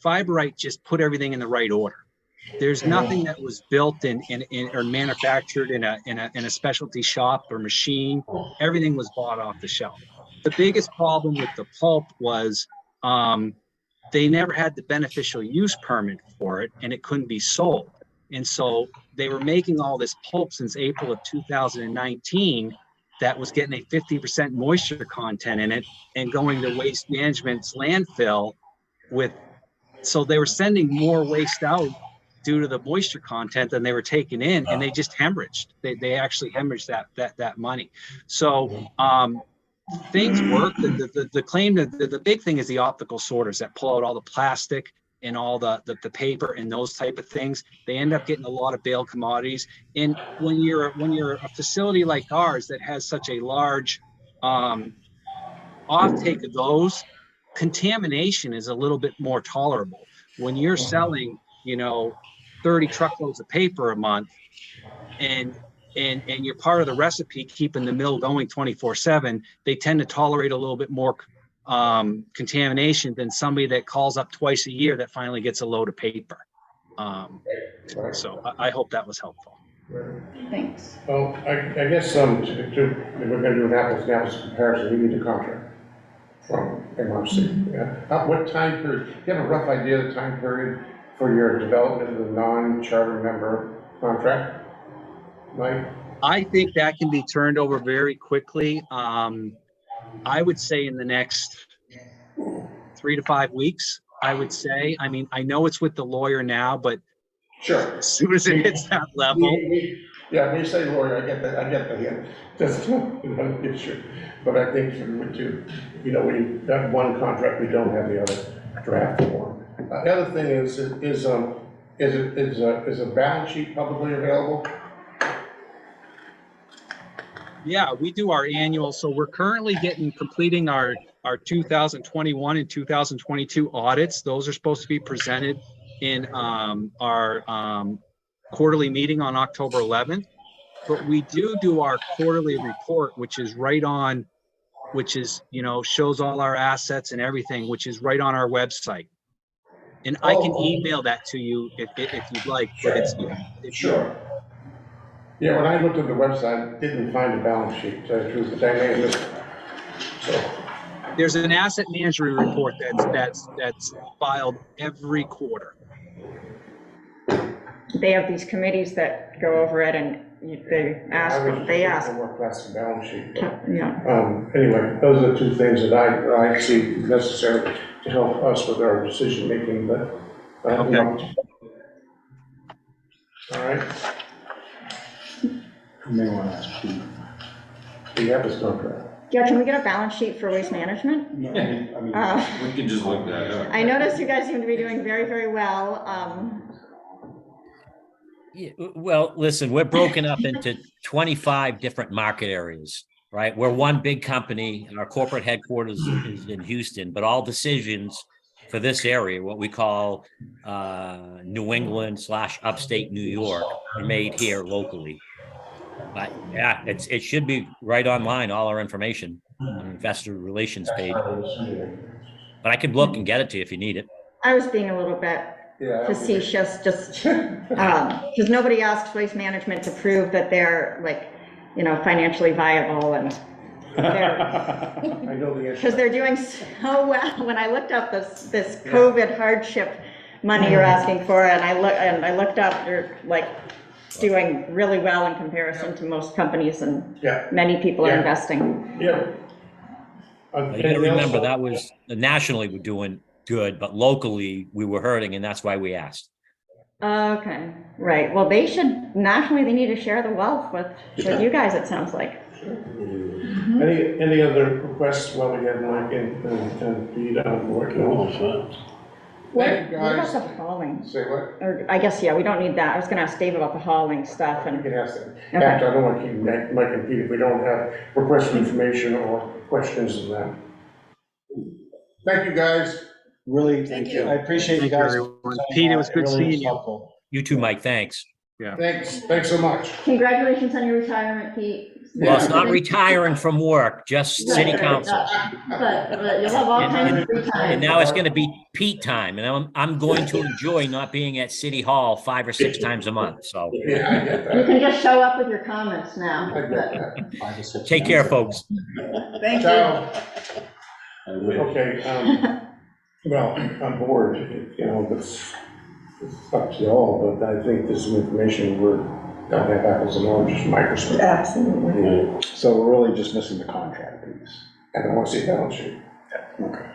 Fiberite just put everything in the right order. There's nothing that was built in or manufactured in a specialty shop or machine. Everything was bought off the shelf. The biggest problem with the pulp was they never had the beneficial use permit for it, and it couldn't be sold. And so they were making all this pulp since April of 2019 that was getting a 50% moisture content in it and going to Waste Management's landfill with, so they were sending more waste out due to the moisture content than they were taking in, and they just hemorrhaged. They actually hemorrhaged that money. So things work. The claim that the big thing is the optical sorters that pull out all the plastic and all the paper and those type of things. They end up getting a lot of bale commodities. And when you're a facility like ours that has such a large offtake of those, contamination is a little bit more tolerable. When you're selling, 30 truckloads of paper a month, and you're part of the recipe keeping the mill going 24/7, they tend to tolerate a little bit more contamination than somebody that calls up twice a year that finally gets a load of paper. So I hope that was helpful. Thanks. Well, I guess if we're gonna do an apples to apples comparison, we need a contract from MRC. Yeah. What time period, do you have a rough idea of the time period for your development of the non-charter member contract? Mike? I think that can be turned over very quickly. I would say in the next 3 to 5 weeks, I would say. I mean, I know it's with the lawyer now, but Sure. as soon as it hits that level. Yeah, when you say lawyer, I get the hint. That's an issue. But I think we got one contract, we don't have the other draft form. The other thing is a balance sheet publicly available? Yeah, we do our annual. So we're currently completing our 2021 and 2022 audits. Those are supposed to be presented in our quarterly meeting on October 11th. But we do our quarterly report, which is shows all our assets and everything, which is right on our website. And I can email that to you if you'd like. But Sure. Yeah, when I looked at the website, I didn't find a balance sheet, to tell you the truth, but I may have missed it. So. There's an asset management report that's filed every quarter. They have these committees that go over it and they ask what they ask. More classic balance sheet. Yeah. Anyway, those are the two things that I see necessary to help us with our decision making, but. Okay. All right. You may want to ask Pete. We have this contract. Yeah, can we get a balance sheet for waste management? No, I mean, We can just look that up. I noticed you guys seem to be doing very, very well. Yeah, well, listen, we're broken up into 25 different market areas, right? We're one big company and our corporate headquarters is in Houston, but all decisions for this area, what we call New England / upstate New York, are made here locally. But yeah, it should be right online, all our information on the investor relations page. But I could look and get it to you if you need it. I was being a little bit facetious, just because nobody asks waste management to prove that they're financially viable and I know the answer. because they're doing so well. When I looked up this COVID hardship money you're asking for, and I looked up, they're doing really well in comparison to most companies, and many people are investing. Yeah. You gotta remember that was nationally we're doing good, but locally we were hurting, and that's why we asked. Okay, right. Well, nationally they need to share the wealth with you guys, it sounds like. Any other requests while we have Mike and Pete on board? Thank you, What about guys. the hauling? Say what? Or, I guess, yeah, we don't need that. I was gonna ask Dave about the hauling stuff You and, can ask them. Okay. After, I don't want to keep Mike and Pete if we don't have requests for information or questions of them. Thank you, guys. Really, Thank you. I appreciate you Thank you, guys. everyone. Pete, it was good really seeing was you. helpful. You too, Mike, thanks. Thanks so much. congratulations on your retirement, Pete. Well, it's not retiring from work, just city Right, council. But you'll have all kinds of free And time. now it's gonna be Pete time, and I'm going to enjoy not being at City Hall 5 or 6 times a month, so Yeah, I get You that. can just show up with your comments now. I get that. take care, folks. Thank you. Ciao. I wish. Okay, well, on board, you know, it's up to y'all, but I think this is information we're, don't have apples and oranges from my perspective. Absolutely. So we're really just missing the contract piece. And I want to see a balance sheet. Okay.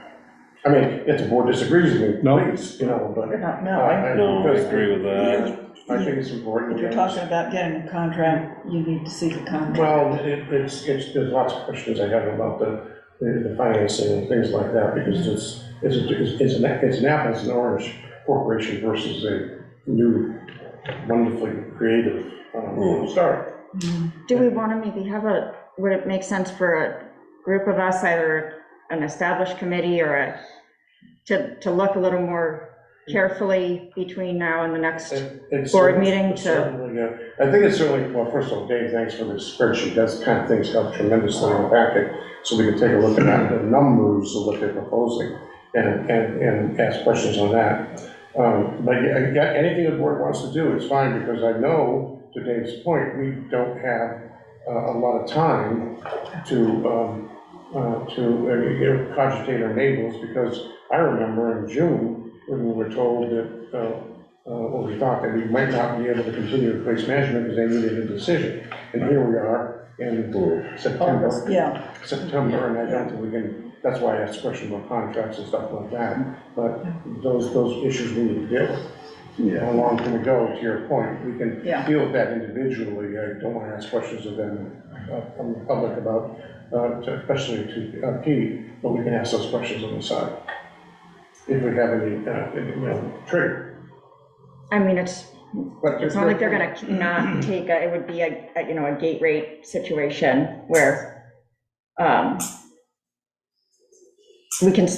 I mean, if the board disagrees with me, No. please, you know, but. No, I- because with I think it's important. If you're talking about getting a contract, you need to see the contract. Well, there's lots of questions I have about the financing and things like that, because it's an apples and orange corporation versus a new wonderfully creative start. Do we want to maybe would it make sense for a group of us, either an established committee or to look a little more carefully between now and the next It's board certainly- meeting it's to, certainly, I think it's certainly, well, first of all, Dave, thanks for this spreadsheet. That's the kind of things help tremendously in the packet, so we can take a look at the numbers of what they're proposing and ask questions on that. But anything the board wants to do is fine, because I know, to Dave's point, we don't have a lot of time to cogitate our neighbors, because I remember in June, when we were told that, or we thought that we might not be able to continue with waste management because they needed a decision. And here we are in September, and I don't think we can, that's why I asked a question about contracts and stuff like that. But those issues we need to deal with. Yeah. How long can we go, to your point? We can Yeah. deal with that individually. I don't want to ask questions of them from the public about, especially to Pete, but we can ask those questions on the side. If we have any, trigger. I mean, it's But not like they're gonna not take it would be a gate rate situation where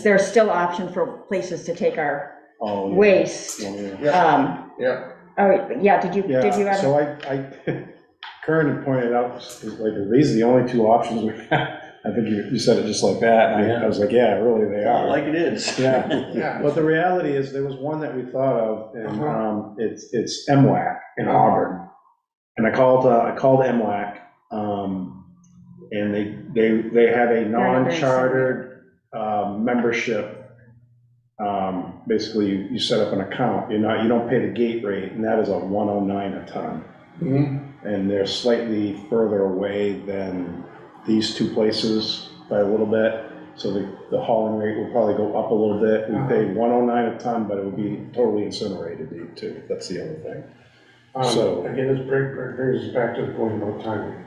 there's still option for places to take our Oh, yeah. waste. Yeah. Yeah. Oh, yeah, did you Yeah, have? so I, Karen had pointed out, like, these are the only two options we have. I think you said it just like that, and I was like, yeah, really, they are. Like it is. Yeah, Yeah. but the reality is, there was one that we thought of, and it's MWAC in Auburn. And I called MWAC, and they have a non-chartered membership. Basically, you set up an account, you don't pay the gate rate, and that is a 109 a ton. Mm-hmm. And they're slightly further away than these two places by a little bit, so the hauling rate will probably go up a little bit. We paid 109 a ton, but it would be totally incinerated too, that's the other thing. So- Again, this brings us back to the point about timing.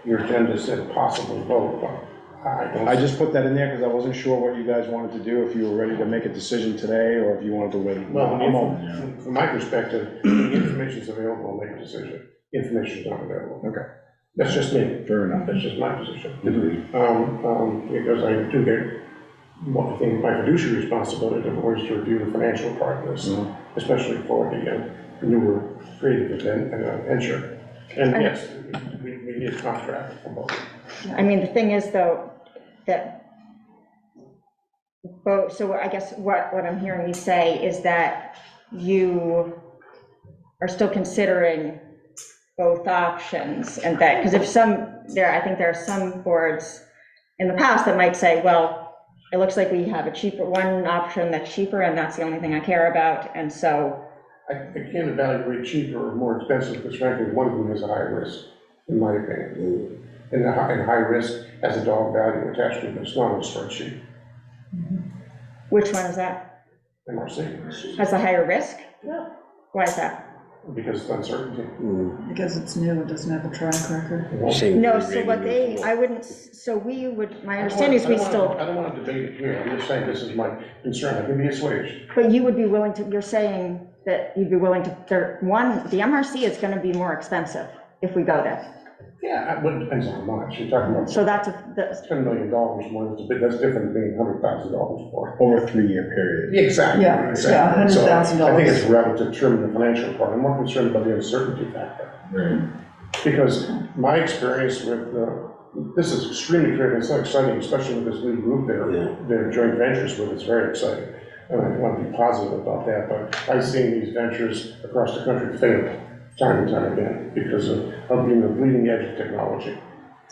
Your agenda said possible vote, but I just put that in there because I wasn't sure what you guys wanted to do, if you were ready to make a decision today, or if you wanted to wait. Well, I'm open. from my perspective, the information's available, I'll make a decision. Information's not available. Okay. That's just me. Fair enough. That's just my position. Because I do get, I think my fiduciary responsibility, of course, to review the financial part of this, especially for the newer creative venture. And yes, we need a contract for both. I mean, the thing is, though, that both, so I guess what I'm hearing you say is that you are still considering both options, and that, because I think there are some boards in the past that might say, well, it looks like we have one option that's cheaper, and that's the only thing I care about, and so. I can't evaluate cheaper or more expensive, because frankly, one of them is a high risk, in my opinion. And high risk has a dog value attached to it, but it's not on a spreadsheet. Which one is that? MRC. Has a higher risk? Yeah. Why is that? because it's uncertainty. Because it's new, it doesn't have a track record. No, so what they, I wouldn't, so we would, my understanding is we still, I don't want to debate it here, I'm just saying this is my concern, I can be assuaged. but you would be willing to, you're saying that you'd be willing to, the MRC is gonna be more expensive if we go there. Yeah, it depends on how much, you're talking about So that's $10 million more, that's different than paying $100,000 for. Over a 3-year period. Exactly. Yeah, exactly. yeah, So $100,000. I think it's relative to the financial part, I'm more concerned about the uncertainty factor. Right. Because my experience with, this is extremely creative, it's so exciting, especially with this new group they're joint ventures with, it's very exciting. And I want to be positive about that, but I've seen these ventures across the country fail time and time again because of being the bleeding edge of technology.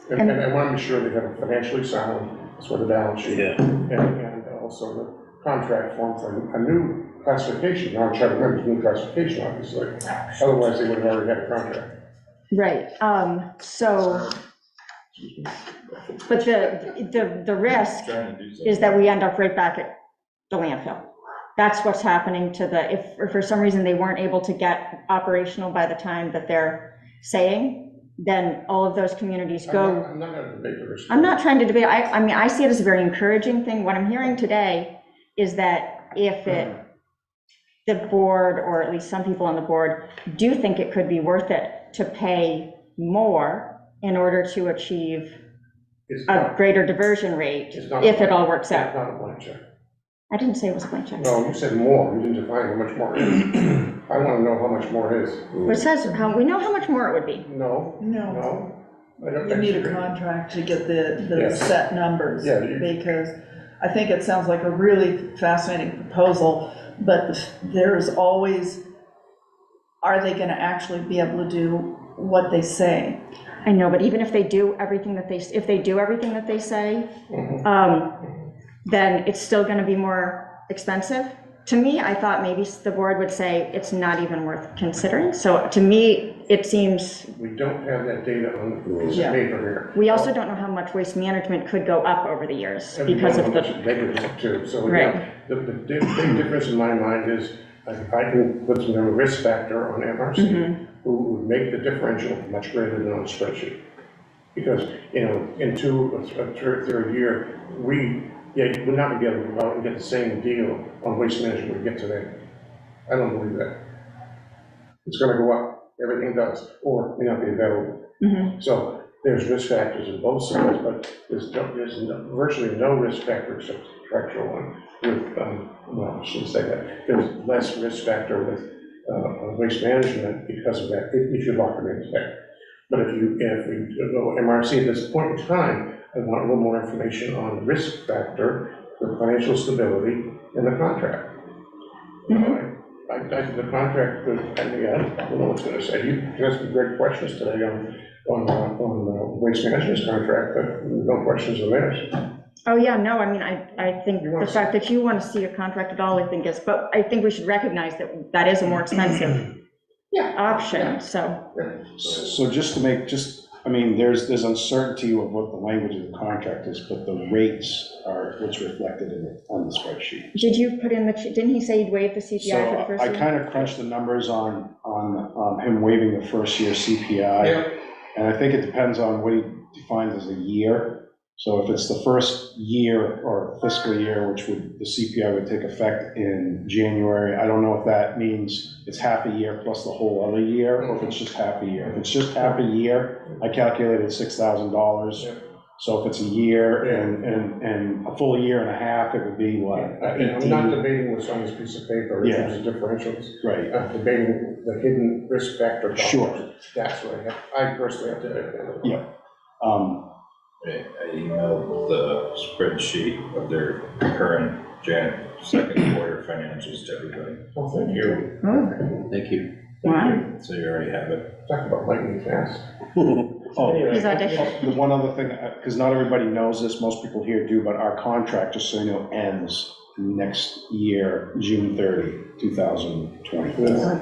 And I want to be sure they have a financially sound, that's where the balance sheet, and also the contract form for a new classification. Now I'm trying to remember the new classification, obviously. Otherwise, they would have already had a contract. right, so, but the risk Trying to do something. is that we end up right back at the landfill. That's what's happening to if for some reason they weren't able to get operational by the time that they're saying, then all of those communities go. I'm not going to debate the risk. I'm not trying to debate, I mean, I see it as a very encouraging thing. What I'm hearing today is that if the board, or at least some people on the board, do think it could be worth it to pay more in order to achieve a greater diversion rate, if it all works out. It's not a blank check. I didn't say it was a blank check. No, you said more, you didn't define how much more is. I want to know how much more is. It says, we know how much more it would be. No, No, no. I don't you need a disagree. contract to get the Yes. set numbers. Yeah, Because I think it sounds like a really fascinating proposal, but there's always, are they gonna actually be able to do what they say? I know, but even if they do everything that they, say, then it's still gonna be more expensive. To me, I thought maybe the board would say it's not even worth considering. So to me, it seems, We don't have that data on the piece of Yeah. paper here. we also don't know how much waste management could go up over the years because of the. the, Negligent too, so, Right. the big difference in my mind is, I can put some risk factor on MRC, who would make the differential much greater than on the spreadsheet. Because, in third year, we're not gonna be able to go out and get the same deal on waste management we get today. I don't believe that. It's gonna go up, everything does, or may not be available. So there's risk factors in both sides, but there's virtually no risk factor except the contractual one with, well, I shouldn't say that. There's less risk factor with waste management because of that, if you lock it in today. But if we go MRC at this point in time, I want a little more information on the risk factor, the financial stability, and the contract. I think the contract could, and again, I don't know what's going to say. You asked some great questions today on waste management's contract, but no questions on theirs. oh yeah, no, I mean, I think the fact that you want to see a contract at all, I think is, but I think we should recognize that that is a more expensive option, so. So just to make, I mean, there's uncertainty of what the language of the contract is, but the rates are what's reflected on the spreadsheet. Did you put in didn't he say he'd waive the CPI for the So first I year? kind of crunched the numbers on him waiving the first year CPI. Yeah. And I think it depends on what he defines as a year. So if it's the first year or fiscal year, which the CPI would take effect in January, I don't know if that means it's half a year plus the whole other year, or if it's just half a year. If it's just half a year, I calculated $6,000. So if it's a year and a full year and a half, it would be what? I'm not debating what's on this piece of paper in terms of differentials. Right. I'm debating the hidden risk factor. Sure. That's what I personally have to debate. Yeah. I emailed the spreadsheet of their current second quarter financials to everybody. Well, thank you. Thank you. Wow. So you already have it. Talk about lightning fast. Is that different? The one other thing, because not everybody knows this, most people here do, but our contract, just so you know, ends next year, June 30, 2024,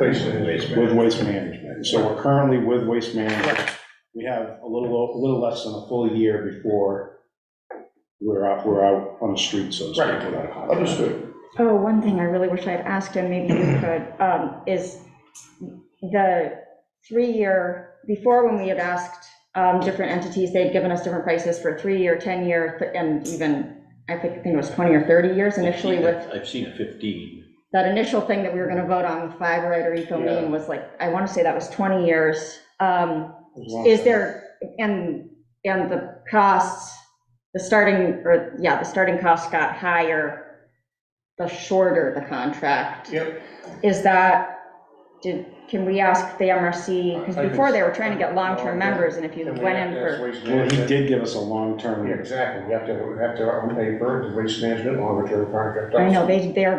with Waste Management. So we're currently with Waste Management. We have a little less than a full year before we're out on the street, so to speak. Right. Without a contract. Understood. Oh, one thing I really wish I'd asked him, maybe you could, is the 3-year, before when we had asked different entities, they'd given us different prices for 3-year, 10-year, and even, I think it was 20 or 30 years initially with. I've seen 15. That initial thing that we were gonna vote on with Fiberite or EcoMaine was like, I wanna say that was 20 years. Is there, and the costs, the starting costs got higher the shorter the contract. Yep. Is that, can we ask the MRC, because before they were trying to get long-term members, and if you went in for. Well, he did give us a long-term. Yeah, exactly, we have to pay for the waste management longer-term contract. I know,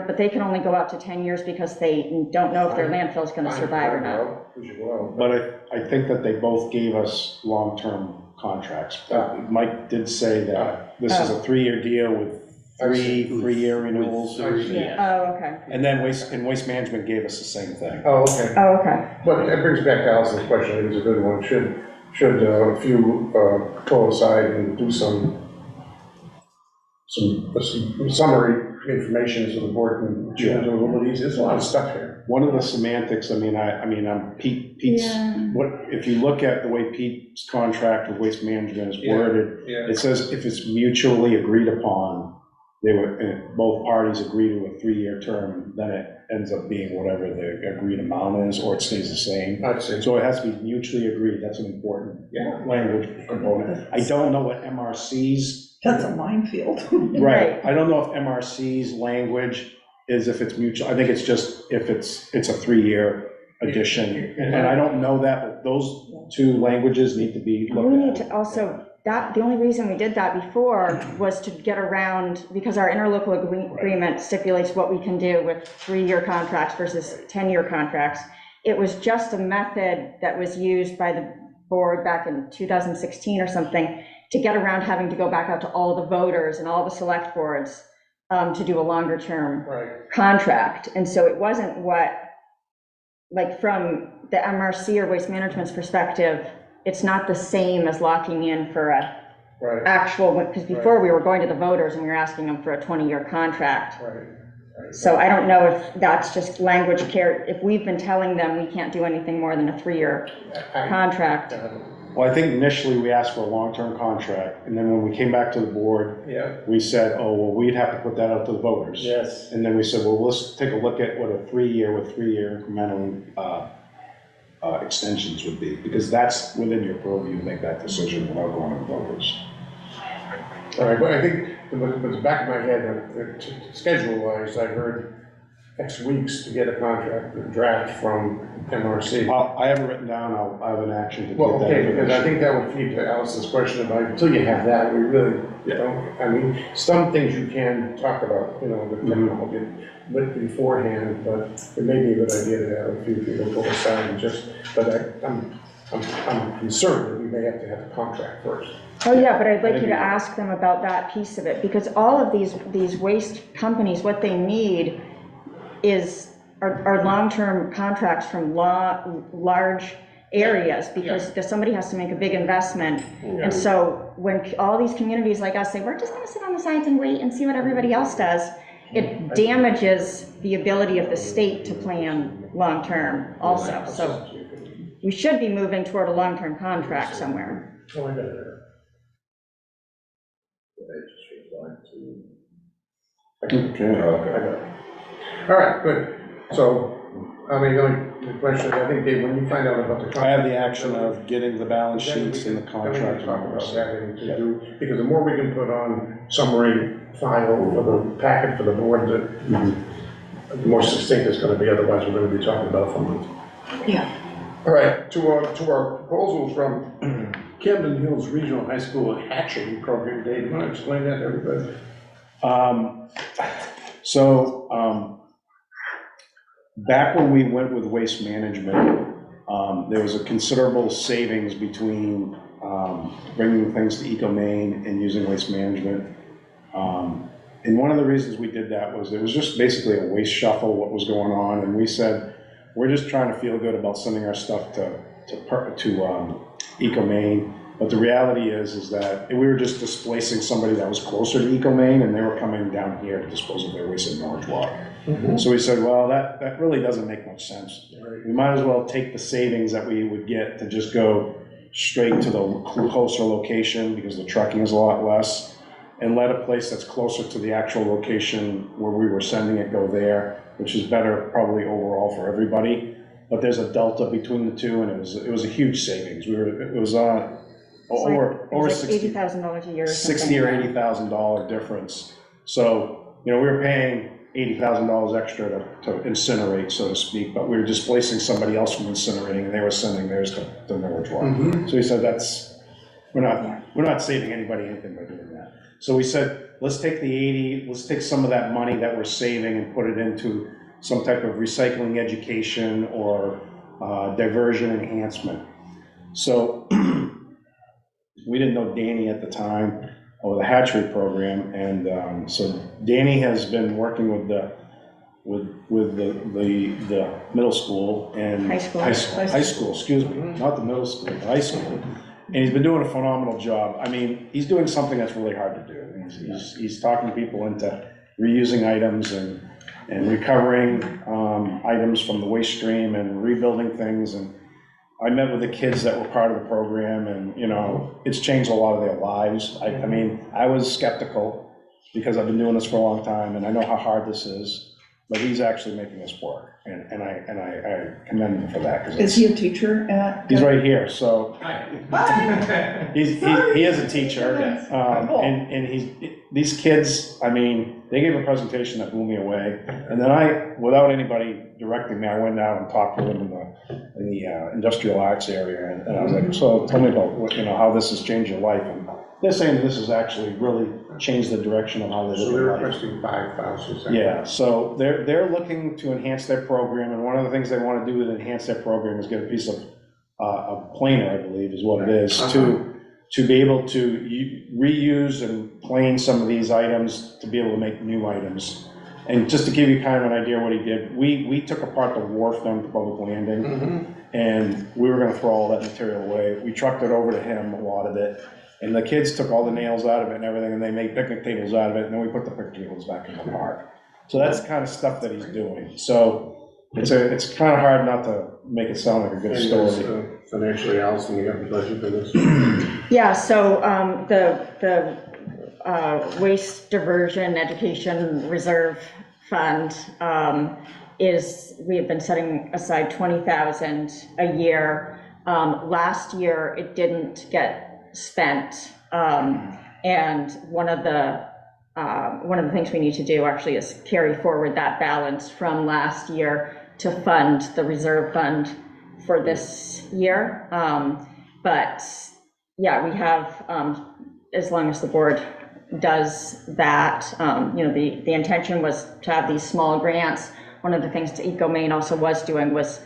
but they can only go out to 10 years because they don't know if their landfill's gonna survive or not. But I think that they both gave us long-term contracts. Mike did say that this is a 3-year deal with three-year renewals. Oh, okay. And then waste management gave us the same thing. Oh, okay. Oh, okay. But that brings back to Allison's question, I think it's a good one. Should a few pull aside and do some summary information so the board can choose a little bit easier? There's a lot of stuff here. One of the semantics, Pete's, what, if you look at the way Pete's contract with waste management is worded, it says if it's mutually agreed upon, both parties agree to a 3-year term, then it ends up being whatever the agreed amount is, or it stays the same. So it has to be mutually agreed. That's an important language component. I don't know what MRC's. That's a minefield. Right. I don't know if MRC's language is if it's mutual. I think it's just if it's a 3-year addition. And I don't know that, but those two languages need to be looked at. We need to also. The only reason we did that before was to get around, because our interlocal agreement stipulates what we can do with 3-year contracts versus 10-year contracts. It was just a method that was used by the board back in 2016 or something to get around having to go back out to all the voters and all the select boards to do a longer term contract. And so it wasn't like from the MRC or Waste Management's perspective, it's not the same as locking in for a actual, because before we were going to the voters and we were asking them for a 20-year contract. So I don't know if that's just language care, if we've been telling them we can't do anything more than a 3-year contract. Well, I think initially we asked for a long-term contract, and then when we came back to the board, we said, oh, well, we'd have to put that out to the voters. Yes. And then we said, well, let's take a look at what a 3-year with 3-year incremental extensions would be, because that's within your purview to make that decision without going to the voters. All right, but I think, with the back of my head, schedule-wise, I heard X weeks to get a contract, a draft from MRC. I have it written down, I have an action to get that. Well, okay, because I think that would feed to Allison's question about, until you have that, we really don't, I mean, some things you can talk about, the technology beforehand, but it may be a good idea to have a few people go aside and just, but I'm concerned that we may have to have a contract first. Oh, yeah, but I'd like you to ask them about that piece of it, because all of these waste companies, what they need are long-term contracts from large areas, because somebody has to make a big investment. And so when all these communities like us say, we're just gonna sit on the sides and wait and see what everybody else does, it damages the ability of the state to plan long-term also. So we should be moving toward a long-term contract somewhere. Oh, I got it. Okay. All right, good. So, I mean, the question, I think, Dave, when you find out about the contract. I have the action of getting the balance sheets and the contract. Talk about that to do, because the more we can put on summary file for the packet for the board, the more succinct it's going to be. Otherwise, we're going to be talking about it for a month. Yeah. All right, to our proposals from Camden Hills Regional High School Hatchery Program. Dave, you want to explain that to everybody? Back when we went with waste management, there was a considerable savings between bringing things to EcoMaine and using waste management. And one of the reasons we did that was it was just basically a waste shuffle, what was going on, and we said, we're just trying to feel good about sending our stuff to EcoMaine, But the reality is that we were just displacing somebody that was closer to EcoMaine, and they were coming down here to dispose of their waste in Norwich Water. So we said, well, that really doesn't make much sense. We might as well take the savings that we would get to just go straight to the closer location, because the trucking is a lot less, and let a place that's closer to the actual location where we were sending it go there, which is better probably overall for everybody. But there's a delta between the two, and it was a huge savings. It was over $80,000 a year. 60 or $80,000 difference. So, we were paying $80,000 extra to incinerate, so to speak, but we were displacing somebody else from incinerating, and they were sending theirs to Norwich Water. So we said, we're not saving anybody anything by doing that. So we said, let's take some of that money that we're saving and put it into some type of recycling education or diversion enhancement. So we didn't know Danny at the time, or the hatchery program, and so Danny has been working with the middle school and high school, excuse me, not the middle school, the high school, and he's been doing a phenomenal job. I mean, he's doing something that's really hard to do. He's talking people into reusing items and recovering items from the waste stream and rebuilding things. And I met with the kids that were part of the program, and it's changed a lot of their lives. I mean, I was skeptical because I've been doing this for a long time, and I know how hard this is, but he's actually making this work, and I commend him for that. Is he a teacher at? He's right here, so. He is a teacher, and these kids, I mean, they gave a presentation that blew me away, and then without anybody directing me, I went out and talked to them in the industrial arts area, and I was like, so tell me about how this has changed your life. And they're saying this has actually really changed the direction of how they live So they're their life. requesting 5,000. Yeah, so they're looking to enhance their program, and one of the things they want to do to enhance their program is get a piece of a planer, I believe is what it is, to be able to reuse and plane some of these items to be able to make new items. And just to give you kind of an idea what he did, we took apart the wharf down at the public landing, and we were gonna throw all that material away. We trucked it over to him, a lot of it, and the kids took all the nails out of it and everything, and they made picnic tables out of it, and then we put the picnic tables back in the park. So that's the kind of stuff that he's doing. So it's kind of hard not to make it sound like a good story. Financially, Allison, you have the budget for this? Yeah, so the Waste Diversion Education Reserve Fund we have been setting aside $20,000 a year. Last year, it didn't get spent, and one of the things we need to do actually is carry forward that balance from last year to fund the reserve fund for this year. But yeah, we have, as long as the board does that, the intention was to have these small grants. One of the things that EcoMaine also was doing was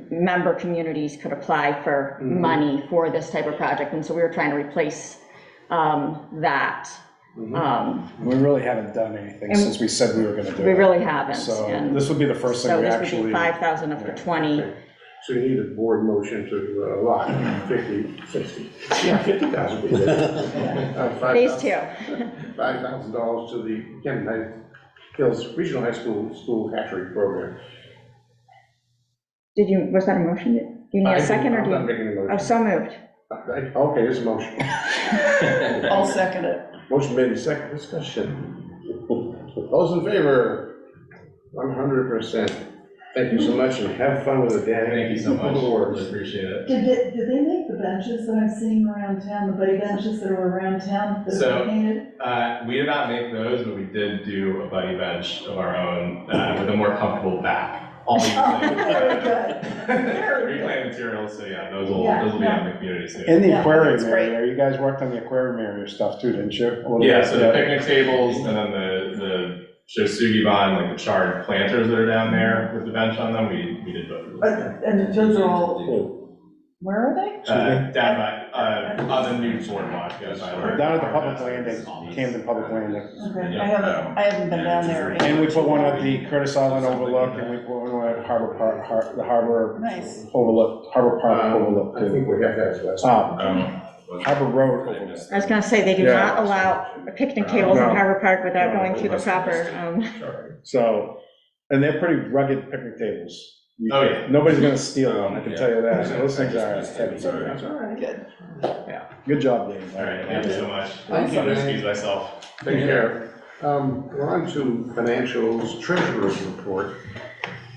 member communities could apply for money for this type of project, and so we were trying to replace that. We really haven't done anything since we said we were going to do it. We really haven't. So and this would be the first thing we actually. So this would be 5,000 of the 20. Okay. So you need a board motion to allot 50,000. Phase two. $5,000 to the Camden Hills Regional High School hatchery program. Was that a motion? Do you need a second, or do you? I'm not making a motion. Oh, so moved. Okay, there's a motion. I'll second it. Motion made in second, discussion. Those in favor? 100%. Thank you so much, and have fun with it, Dan. Thank you so much. Really appreciate it. Did they make the benches that I'm seeing around town, the buddy benches that are around town that are painted? We did not make those, but we did do a buddy bench of our own with a more comfortable back. All using Very good. reclaimed materials, so yeah, those will be out in the community soon. In the aquarium area, you guys worked on the aquarium area stuff too, didn't you? Yeah, so the picnic tables, and then the Shosugi vine, like the charred planters that are down there with the bench on them, we did both of those. And those are all, where are they? Down by, on the new boardwalk. Down at the public landing, Camden Public Landing. Okay, yeah. I haven't been down there. And we put one at the Curtis Island Overlook, and we put one at Harbor Park, the Harbor Nice. Overlook, Harbor Park Overlook I too. think we have that as well. Harbor Road. I was gonna say, they do Yeah. not allow picnic tables in No. Harbor Park without No, going through the proper, So, and they're pretty rugged picnic tables. Oh, yeah. Nobody's gonna steal one, I can tell you that. Yeah. Those things are heavy. Sorry. That's all right. Good. Yeah, good job, Dave. All right, thank you so much. Thank you, I'm gonna man. excuse myself. Take care. We're on to financials, treasurer's report.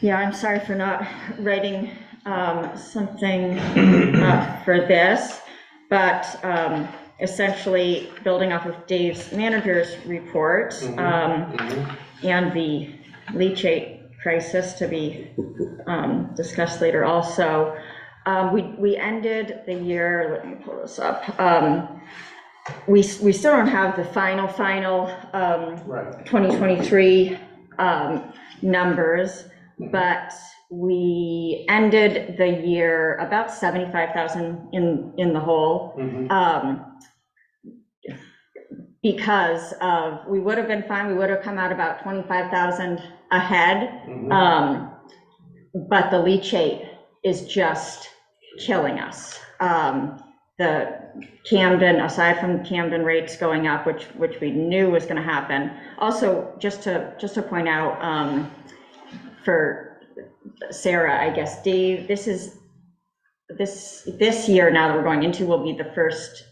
yeah, I'm sorry for not writing something for this, but essentially building off of Dave's manager's report and the leachate crisis to be discussed later also. We ended the year, let me pull this up. We still don't have the final Right. 2023 numbers, but we ended the year about 75,000 in the hole. Because of, we would have been fine, we would have come out about 25,000 ahead. But the leachate is just killing us. The Camden, aside from Camden rates going up, which we knew was gonna happen. Also, just to point out, for Sarah, I guess, Dave, this year now that we're going into will be the first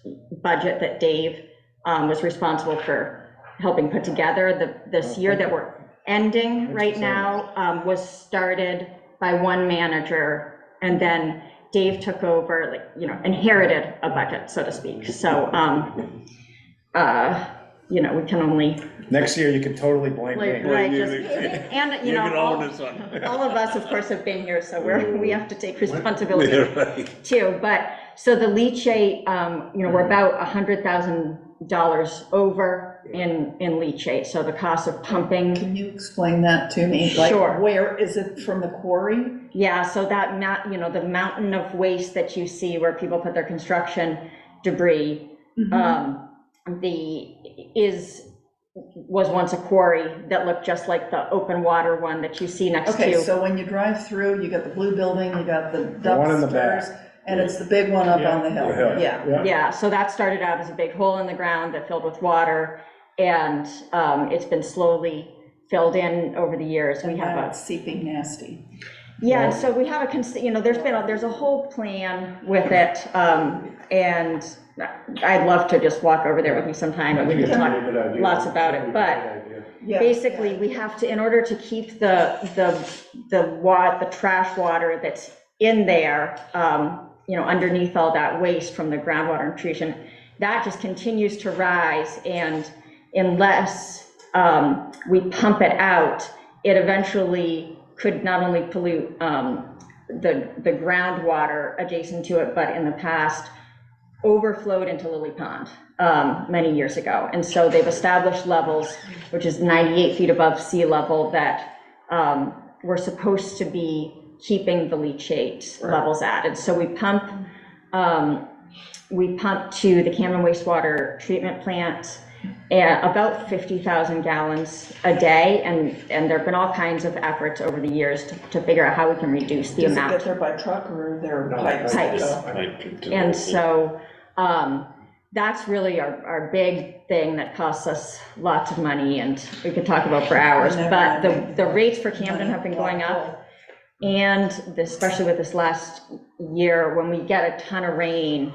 budget that Dave was responsible for helping put together. This year that we're ending right now was started by one manager, and then Dave took over, like, inherited a budget, so to speak. So, we can only. Next year, you can totally blame me. Right, and, all of us, of course, have been here, so we have to take responsibility too. But, so the leachate, we're about $100,000 over in leachate, so the cost of pumping. Can you explain that to me? Like, Sure. where is it from the quarry? Yeah, so that the mountain of waste that you see where people put their construction debris, was once a quarry that looked just like the open water one that you see next to. Okay, so when you drive through, you got the blue building, you got the one in the dumpsters, back. and it's the big one up on the hill. The hill. Yeah. Yeah, so that started out as a big hole in the ground that filled with water, and it's been slowly filled in over the years. And now it's seeping nasty. Yeah, and so we have there's a whole plan with it, and I'd love to just walk over there with you sometime, and we can talk lots about it, but basically, we have to, in order to keep the trash water that's in there, underneath all that waste from the groundwater intrusion, that just continues to rise, and unless we pump it out, it eventually could not only pollute the groundwater adjacent to it, but in the past overflowed into Lily Pond many years ago. And so they've established levels, which is 98 feet above sea level, that we're supposed to be keeping the leachate levels at. And so we pump to the Camden wastewater treatment plant about 50,000 gallons a day, and there have been all kinds of efforts over the years to figure out how we can reduce the amount. Does it get there by truck or their pipes? And so that's really our big thing that costs us lots of money, and we could talk about for hours, but the rates for Camden have been going up. And especially with this last year, when we get a ton of rain,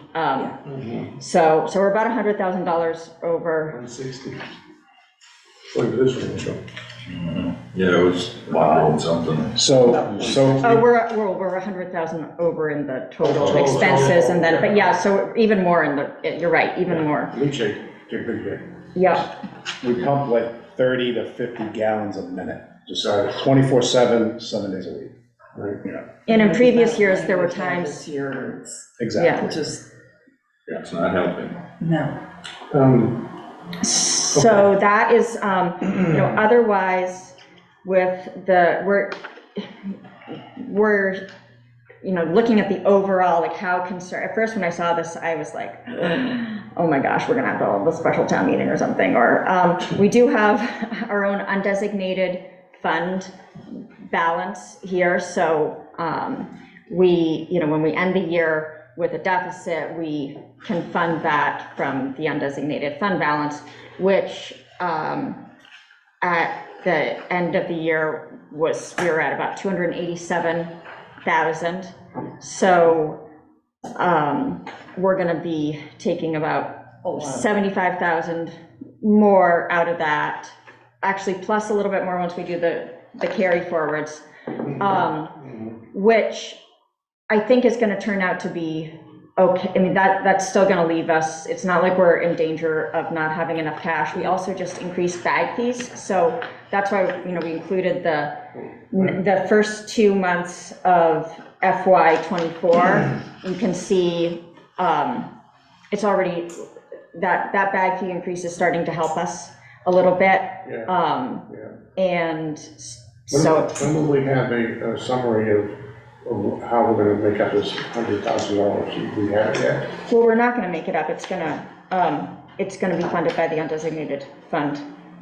so we're about $100,000 over. 160. Look at this one, Joe. Yeah, it was something. So. We're 100,000 over in the total expenses, and then, but yeah, so even more you're right, even more. Leachate, take a big hit. Yeah. We pump like 30 to 50 gallons a minute, just 24/7, 7 days a week. Right. Yeah, And in previous years, there were times. This year, it's exactly. just, It's not helping. no. So that is, otherwise with we're looking at the overall, like how concerned, at first when I saw this, I was like, oh my gosh, we're gonna have to hold a special town meeting or something, or we do have our own undesignated fund balance here, so when we end the year, with a deficit, we can fund that from the undesignated fund balance, which at the end of the year we were at about 287,000. So we're going to be taking about 75,000 more out of that, actually plus a little bit more once we do the carry forwards, which I think is going to turn out to be okay. I mean, that's still going to leave us, it's not like we're in danger of not having enough cash. We also just increased bag fees, so that's why, we included the first 2 months of FY '24. You can see it's already, that bag fee increase is starting to help us a little bit. And so. When will we have a summary of how we're gonna make up this $100,000? Do we have it yet? Well, we're not gonna make it up. It's gonna be funded by the undesignated fund.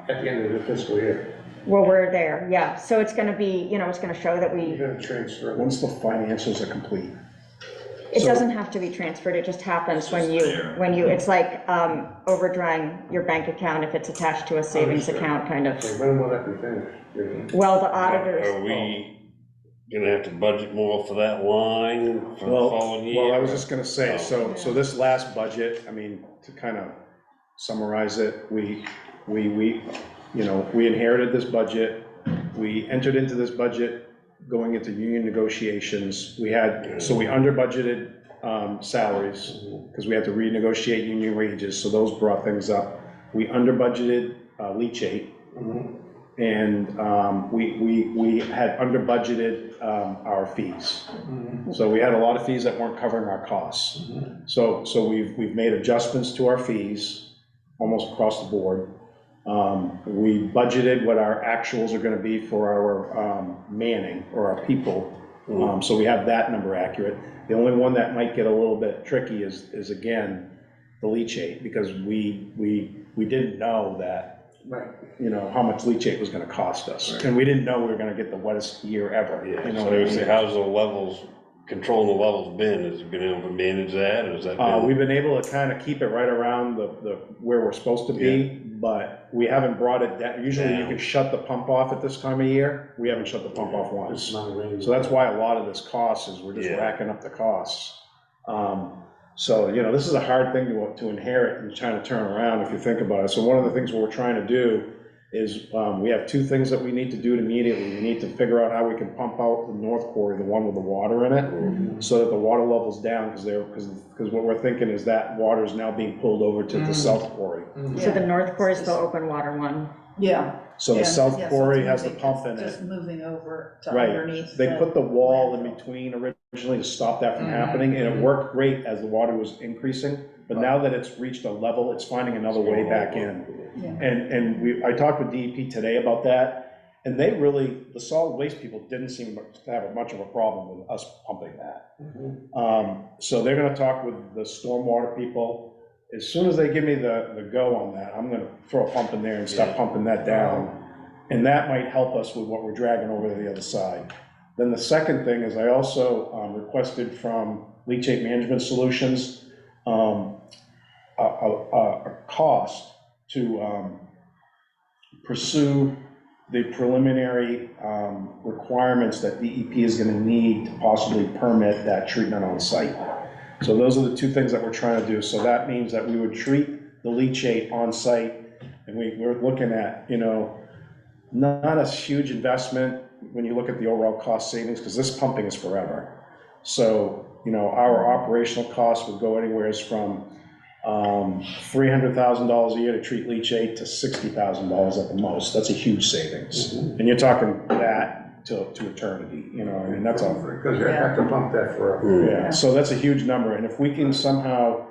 At the end of the fiscal year? Well, we're there, yeah. So it's gonna be, it's gonna show that You're gonna transfer. Once the financials are complete. it doesn't have to be transferred. It just happens when you, it's like overdrawing your bank account if it's attached to a savings account, kind of. So when will that be finished? Well, the auditors. Are we gonna have to budget more for that line for the following year? Well, I was just gonna say, so this last budget, I mean, to kind of summarize it, we inherited this budget. We entered into this budget going into union negotiations. We under budgeted salaries because we had to renegotiate union wages, so those brought things up. We under budgeted leachate. And we had under budgeted our fees. So we had a lot of fees that weren't covering our costs. So we've made adjustments to our fees almost across the board. We budgeted what our actuals are going to be for our manning or our people. So we have that number accurate. The only one that might get a little bit tricky is again the leachate, because we didn't know that. Right. How much leachate was gonna cost us. Right. And we didn't know we were gonna get the wettest year ever. Yeah, so I would say, how's the levels, controlling the levels been? Has it been able to manage that, or has that been? We've been able to kind of keep it right around the where we're supposed to be, but we haven't brought it down. Usually you can shut the pump off at this time of year. We haven't shut the pump off once. So that's why a lot of this cost is we're just racking up the costs. So, this is a hard thing to inherit and trying to turn around if you think about it. So one of the things we're trying to do is we have two things that we need to do immediately. We need to figure out how we can pump out the north quarry, the one with the water in it, so that the water level's down, because what we're thinking is that water is now being pulled over to the south quarry. So the north quarry is the open water one. Yeah. So the south quarry has the pump in it. Just moving over to Right. underneath. They put the wall in between originally to stop that from happening, and it worked great as the water was increasing. But now that it's reached a level, it's finding another way back in. Yeah. And I talked with DEP today about that, and the solid waste people didn't seem to have much of a problem with us pumping that. So they're gonna talk with the stormwater people. As soon as they give me the go on that, I'm gonna throw a pump in there and start pumping that down. And that might help us with what we're dragging over to the other side. Then the second thing is I also requested from Leachate Management Solutions a cost to pursue the preliminary requirements that DEP is gonna need to possibly permit that treatment on site. So those are the two things that we're trying to do. So that means that we would treat the leachate on site, and we're looking at, not a huge investment when you look at the overall cost savings, because this pumping is forever. So, our operational costs would go anywhere from $300,000 a year to treat leachate to $60,000 at the most. That's a huge savings. And you're talking that to eternity, that's all. Because you have to pump that forever. Yeah, so that's a huge number, and if we can somehow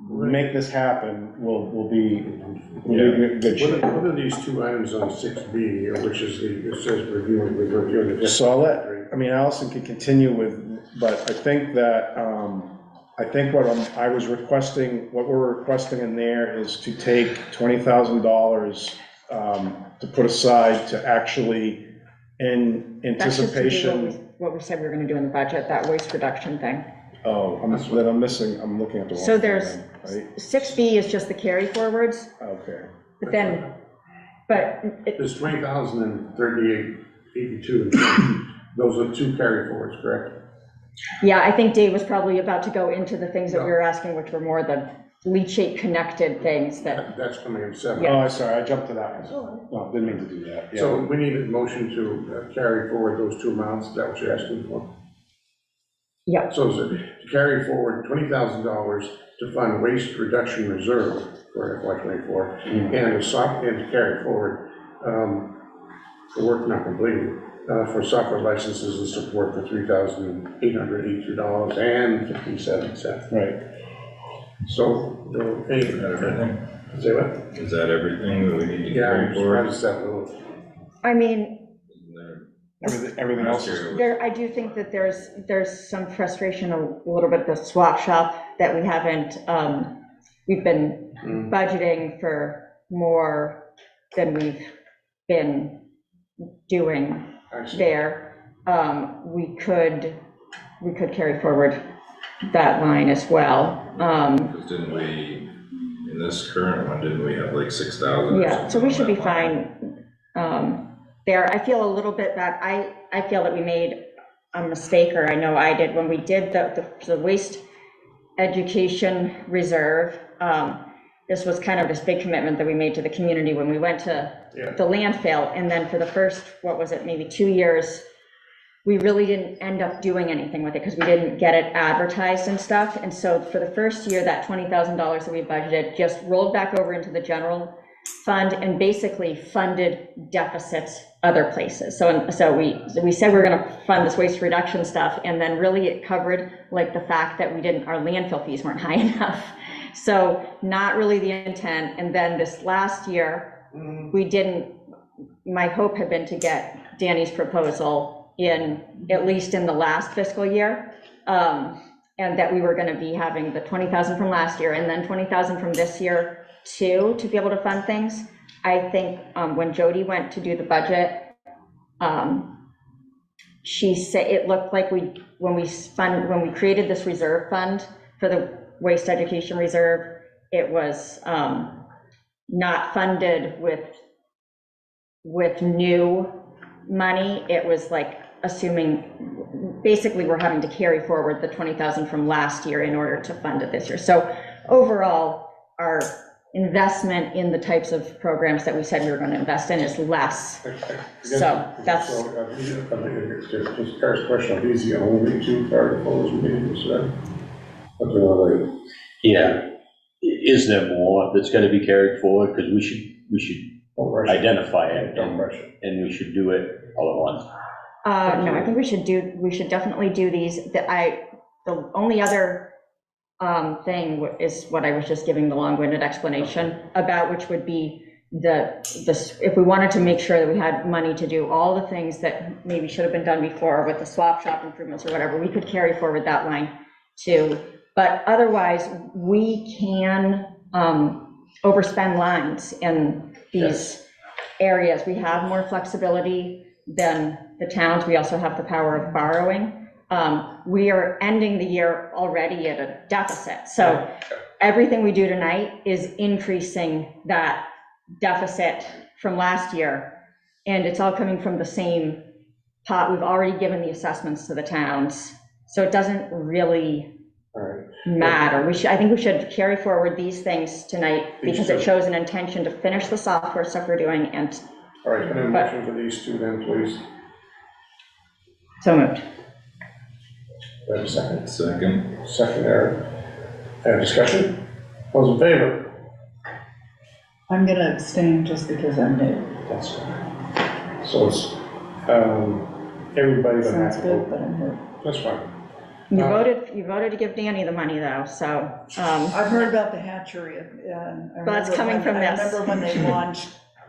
make this happen, we'll be in good shape. What are these two items on 6B, which is it says reviewing the. So Allison can continue with, but I think that, I was requesting, what we're requesting in there is to take $20,000 to put aside to actually, in That's just to do anticipation. what we said we were gonna do in the budget, that waste reduction thing. Oh, I'm missing, I'm looking at the wrong. So there's, thing, right? 6B is just the carry forwards, Okay. but then, but it, There's 20,000 and 3882. Those are two carry forwards, correct? yeah, I think Dave was probably about to go into the things that we were asking, which were more the leachate connected things that, That's coming in 7. Yeah. Oh, I'm sorry, I jumped to that one. No, didn't mean to do that. Yeah. So we need a motion to carry forward those two amounts, is that what you're asking for? yeah, So is it to carry forward $20,000 to fund waste reduction reserve for FY '24, and to carry forward the work not completed for software licenses and support for $3,882.57. Right. So, hey, Is that everything? say what? Is that everything that we need to Yeah, carry I'm forward? surprised that little. I mean, Everything else is. there, I do think that there's some frustration a little bit, the swap shop, that we haven't, we've been budgeting for more than we've been doing there. We could carry forward that line as well. Because didn't we, in this current one, didn't we have like 6,000? Yeah, so we should be fine there. I feel a little bit that I feel that we made a mistake, or I know I did, when we did the waste education reserve. This was kind of this big commitment that we made to the community when we went to the landfill, and then for the first, what was it, maybe 2 years, we really didn't end up doing anything with it because we didn't get it advertised and stuff. And so for the first year, that $20,000 that we budgeted just rolled back over into the general fund and basically funded deficits other places. So we said we were going to fund this waste reduction stuff, and then really it covered like the fact that our landfill fees weren't high enough. So not really the intent. And then this last year, we didn't, my hope had been to get Danny's proposal in, at least in the last fiscal year, and that we were going to be having the 20,000 from last year and then 20,000 from this year too, to be able to fund things. I think when Jody went to do the budget, she said it looked like when we created this reserve fund for the waste education reserve, it was not funded with new money. It was like assuming, basically we're having to carry forward the 20,000 from last year in order to fund it this year. So overall, our investment in the types of programs that we said we were going to invest in is less. So that's. Just Eric's question, are these the only two carry forwards we need to set? Yeah. Is there more that's got to be carried forward? Because we should identify it, and we should do it all at once. No, I think we should definitely do these. The only other thing is what I was just giving the long-winded explanation about, which would be if we wanted to make sure that we had money to do all the things that maybe should have been done before with the swap shop improvements or whatever, we could carry forward that line too. But otherwise, we can overspend lines in these areas. We have more flexibility than the towns. We also have the power of borrowing. We are ending the year already at a deficit. So everything we do tonight is increasing that deficit from last year. And it's all coming from the same pot. We've already given the assessments to the towns. So it doesn't really matter. I think we should carry forward these things tonight because it shows an intention to finish the software stuff we're doing. And all right, can I have a motion for these two then, please? So moved. Do I have a second? Second, Eric. Discussion? Those in favor? I'm going to abstain just because I'm new. That's fine. So it's, everybody that has Sounds to good, vote. but I'm new. That's fine. You voted to give Danny the money though, so. I've heard about the hatchery. But it's coming from this. I remember when they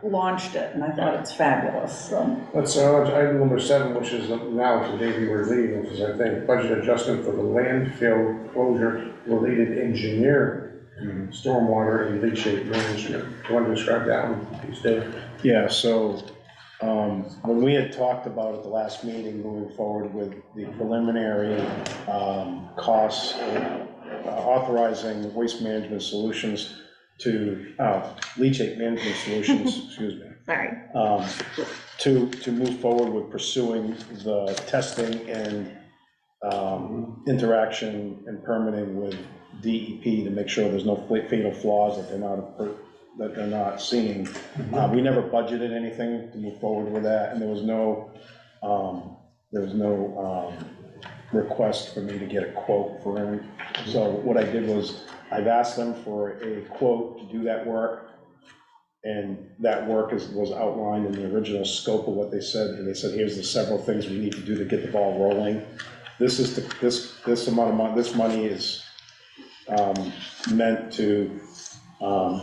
launched it, and I thought it's fabulous, so. Let's, item number 7, which is now for Dave, you were leading, which is, I think, budget adjustment for the landfill closure related engineering, stormwater and leachate management. Do you want to describe that one, please, Dave? Yeah, so When we had talked about at the last meeting, moving forward with the preliminary costs, authorizing Waste Management Solutions to, leachate management solutions, excuse me. Sorry. To move forward with pursuing the testing and interaction and permitting with DEP to make sure there's no fatal flaws that they're not seeing. We never budgeted anything to move forward with that, and there was no request for me to get a quote for it. So what I did was, I've asked them for a quote to do that work, and that work was outlined in the original scope of what they said, and they said, here's the several things we need to do to get the ball rolling. This is this amount of money, this money is meant to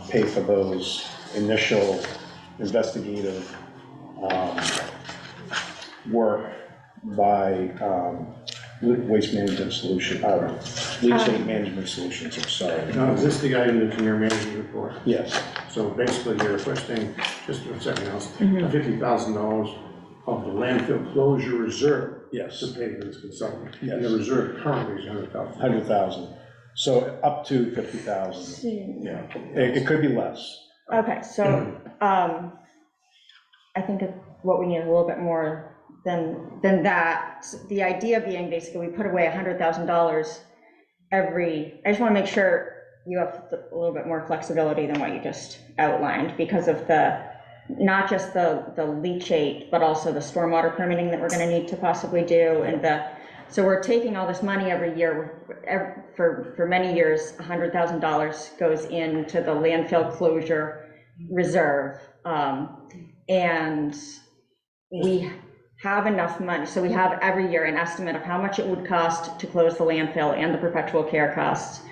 pay for those initial investigative work by Waste Management Solution, Leachate Management Solutions, I'm sorry. Now, is this the item that's in your management report? Yes. So basically, you're requesting, just a second else, $50,000 of the landfill closure reserve. Yes. To pay for this consultant. Yes. And the reserve currently is 100,000. 100,000. So up to 50,000. Yeah. It could be less. Okay, so I think what we need a little bit more than that. The idea being basically we put away $100,000 every, I just want to make sure you have a little bit more flexibility than what you just outlined because of not just the leachate, but also the stormwater permitting that we're going to need to possibly do. So we're taking all this money every year, for many years, $100,000 goes into the landfill closure reserve. And we have enough money. So we have every year an estimate of how much it would cost to close the landfill and the perpetual care costs.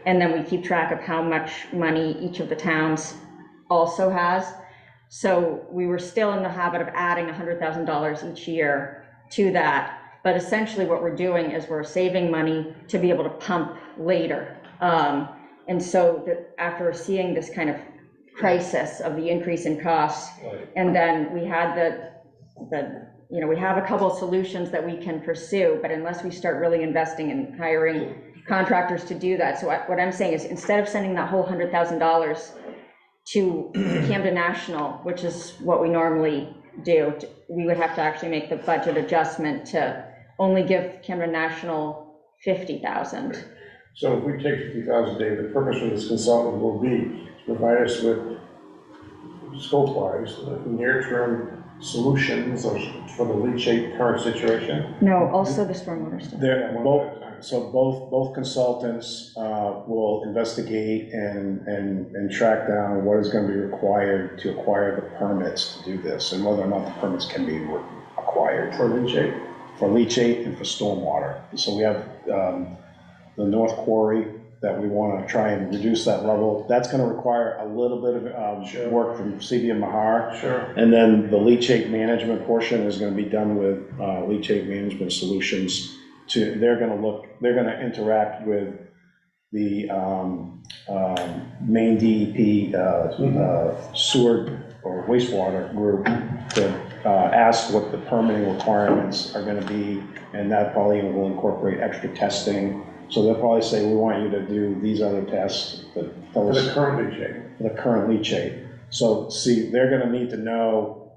And then we keep track of how much money each of the towns also has. So we were still in the habit of adding $100,000 each year to that. But essentially what we're doing is we're saving money to be able to pump later. And so after seeing this kind of crisis of the increase in costs, and then we had we have a couple of solutions that we can pursue, but unless we start really investing in hiring contractors to do that. So what I'm saying is instead of sending that whole $100,000 to Camden National, which is what we normally do, we would have to actually make the budget adjustment to only give Camden National 50,000. So if we take 50,000, Dave, the purpose of this consultant will be to provide us with scope-wise, near-term solutions for the leachate current situation. No, also the stormwater stuff. Both consultants will investigate and track down what is going to be required to acquire the permits to do this, and whether or not the permits can be acquired. For leachate? For leachate and for stormwater. So we have the North Quarry that we want to try and reduce that level. That's going to require a little bit of work from CB and Mahar. Sure. And then the leachate management portion is going to be done with Leachate Management Solutions. They're going to interact with the main DEP sewer or wastewater group to ask what the permitting requirements are going to be, and that probably will incorporate extra testing. So they'll probably say, we want you to do these other tests. For the current leachate. For the current leachate. So see, they're going to need to know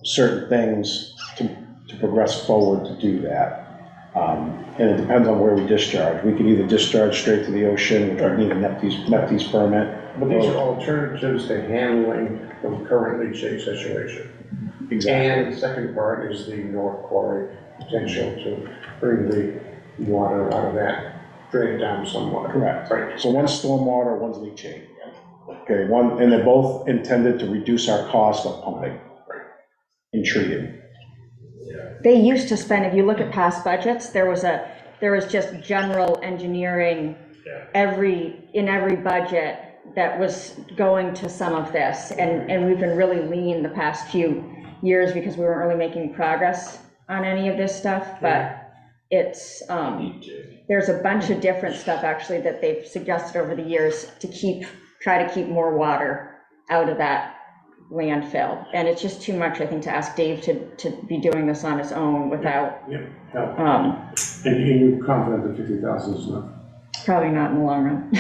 certain things to progress forward to do that. And it depends on where we discharge. We could either discharge straight to the ocean, which would need a NEPTES permit. But these are alternatives to handling the current leachate situation. Exactly. And the second part is the North Quarry potential to bring the water out of that, drain it down somewhat. Correct. Right. So one's stormwater, one's leachate. Okay, and they're both intended to reduce our cost of pumping and treating. They used to spend, if you look at past budgets, there was just general engineering in every budget that was going to some of this. And we've been really lean the past few years because we weren't really making progress on any of this stuff, but it's, there's a bunch of different stuff actually that they've suggested over the years to try to keep more water out of that landfill. And it's just too much, I think, to ask Dave to be doing this on his own without, Yeah, and you're confident that 50,000 is enough? probably not in the long run.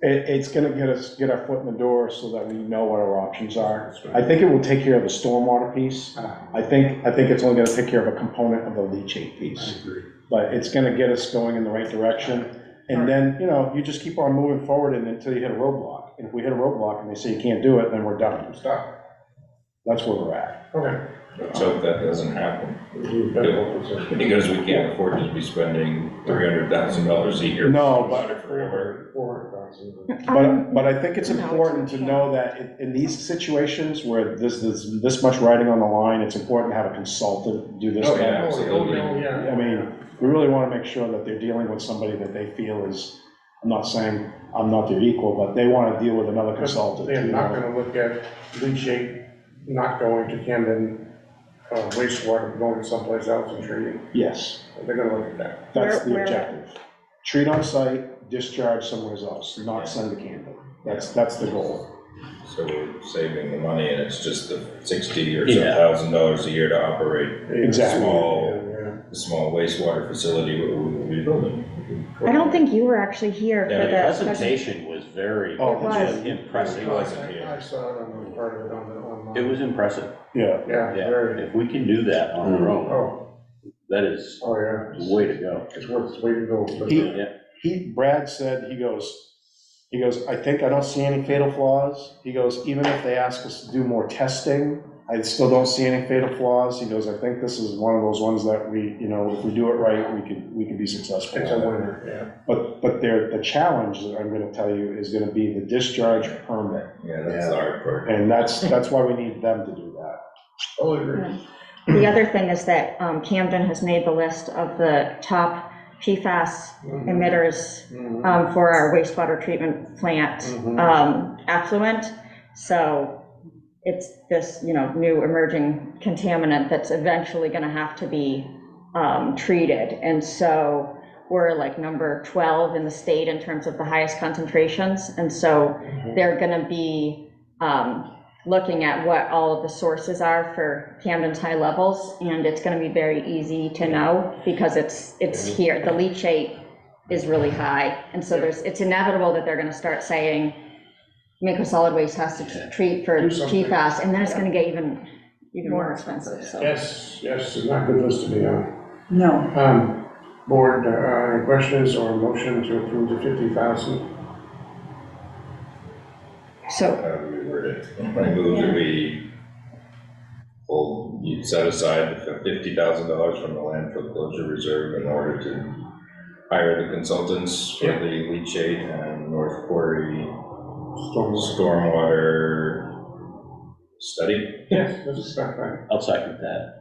It's gonna get our foot in the door so that we know what our options are. I think it will take care of the stormwater piece. I think it's only gonna take care of a component of the leachate piece. But it's gonna get us going in the right direction. And then, you just keep on moving forward until you hit a roadblock. And if we hit a roadblock and they say you can't do it, then we're done. Stop. That's where we're at. Okay. Let's hope that doesn't happen. Because we can't afford to be spending $300,000 a year. No, but forever. 400,000. But I think it's important to know that in these situations where there's this much writing on the line, it's important to have a consultant do this. Oh, yeah, absolutely. I mean, we really want to make sure that they're dealing with somebody that they feel is, I'm not saying I'm not their equal, but they want to deal with another consultant. They're not gonna look at leachate not going to Camden, wastewater going someplace else and treating. Yes. They're gonna look at that. That's the objective. Treat on site, discharge somewhere else, not send to Camden. That's the goal. So we're saving the money and it's just the $60,000 or so $1,000 a year to operate Exactly. a small wastewater facility we're rebuilding. I don't think you were actually here for Yeah, the the presentation was very impressive. I saw it on the part of it online. It was impressive. Yeah. Yeah, very. If we can do that on our own, Oh, that is yeah. the way to go. It's worth its weight in gold. but- Brad said, he goes, I think I don't see any fatal flaws. He goes, even if they ask us to do more testing, I still don't see any fatal flaws. He goes, I think this is one of those ones that we, if we do it right, we can be successful. It's a winner, yeah. But the challenge that I'm gonna tell you is gonna be the discharge permit. Yeah, that's the hard part. And that's why we need them to do that. Oh, agree. The other thing is that Camden has made the list of the top PFAS emitters for our wastewater treatment plant effluent. So it's this, new emerging contaminant that's eventually going to have to be treated. And so we're like number 12 in the state in terms of the highest concentrations. And so they're going to be looking at what all of the sources are for Camden's high levels, and it's going to be very easy to know because it's here. The leachate is really high, and so it's inevitable that they're going to start saying Mako Solid Waste has to treat for PFAS, and then it's going to get even more expensive. So. Yes, it's not a good list to be on. No. Board, any questions or motion to approve the 50,000? So. How do we word it? I move that we you set aside the $50,000 from the landfill closure reserve in order to hire the consultants for the leachate and North Quarry stormwater study. Yes, that's exactly right. I'll second that.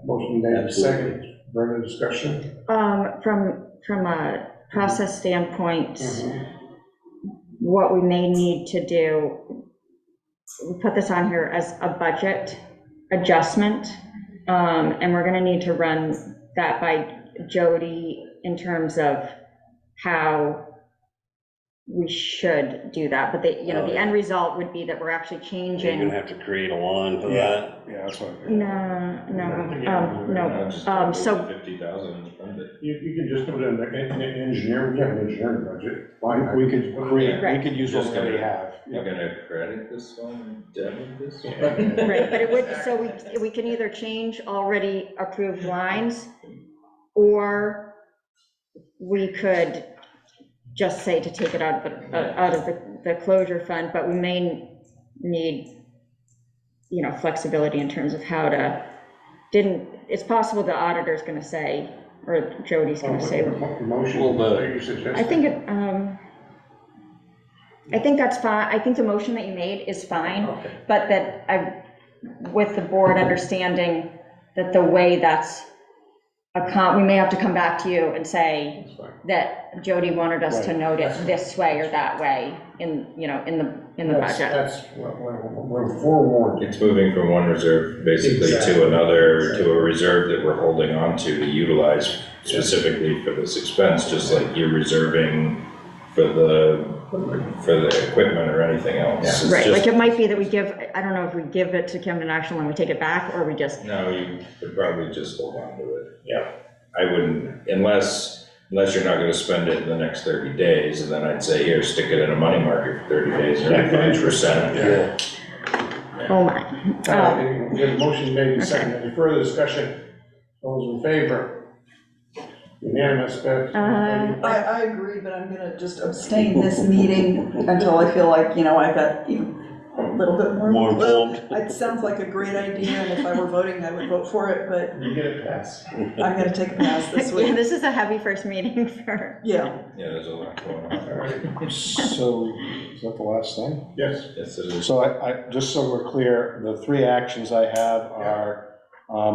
Motion made, second. Further discussion? From a process standpoint, what we may need to do, we put this on here as a budget adjustment, and we're gonna need to run that by Jody in terms of how we should do that, but the end result would be that we're actually changing. You're gonna have to create a line for that? Yeah, that's what. No. So 50,000 and spend it. You can just put it in the engineer, we have an engineering budget. We could create, Right. we could use what we already have. You're gonna credit this one and debit this one? right, but it would, so we can either change already approved lines, or we could just say to take it out of the closure fund, but we may need, flexibility in terms of how to, it's possible the auditor's gonna say, or Jody's gonna say. Motion, you suggest? I think I think that's fine. I think the motion that you made is fine, but that with the board understanding that the way that's we may have to come back to you and say that Jody wanted us to note it this way or that way in the budget. That's we're forewarned. It's moving from one reserve basically to another, to a reserve that we're holding on to utilize specifically for this expense, just like you're reserving for the for the equipment or anything else. It's Right, just- like it might be that we give, I don't know if we give it to Camden National and we take it back, or we just, No, you would probably just hold on to it. Yeah. I wouldn't, unless you're not gonna spend it in the next 30 days, and then I'd say, here, stick it in a money market for 30 days, and 5%. Yeah. oh my. We have a motion made and seconded. Any further discussion? Those in favor? Unanimous, Bev? I agree, but I'm gonna just abstain this meeting until I feel like, I got even a little bit more. More informed. It sounds like a great idea, and if I were voting, I would vote for it, but You get a pass. I'm gonna take a pass this Yeah, week. this is a heavy first meeting for, Yeah. Yeah, there's a lot going on. All right. So, is that the last thing? Yes. Yes, it is. So just so we're clear, the three actions I have are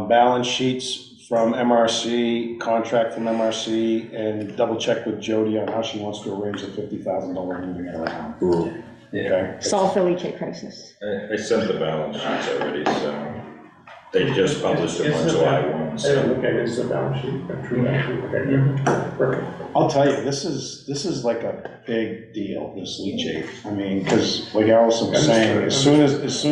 balance sheets from MRC, contract from MRC, and double check with Jody on how she wants to arrange the $50,000 moving it around. Okay? solve the leachate crisis. I sent the balance sheets already, so they just published them on It's the July balance- 1, so. Okay, this is the balance sheet, a true balance sheet, okay, perfect. I'll tell you, this is like a big deal, this leachate. I mean, because like Allison was saying, as soon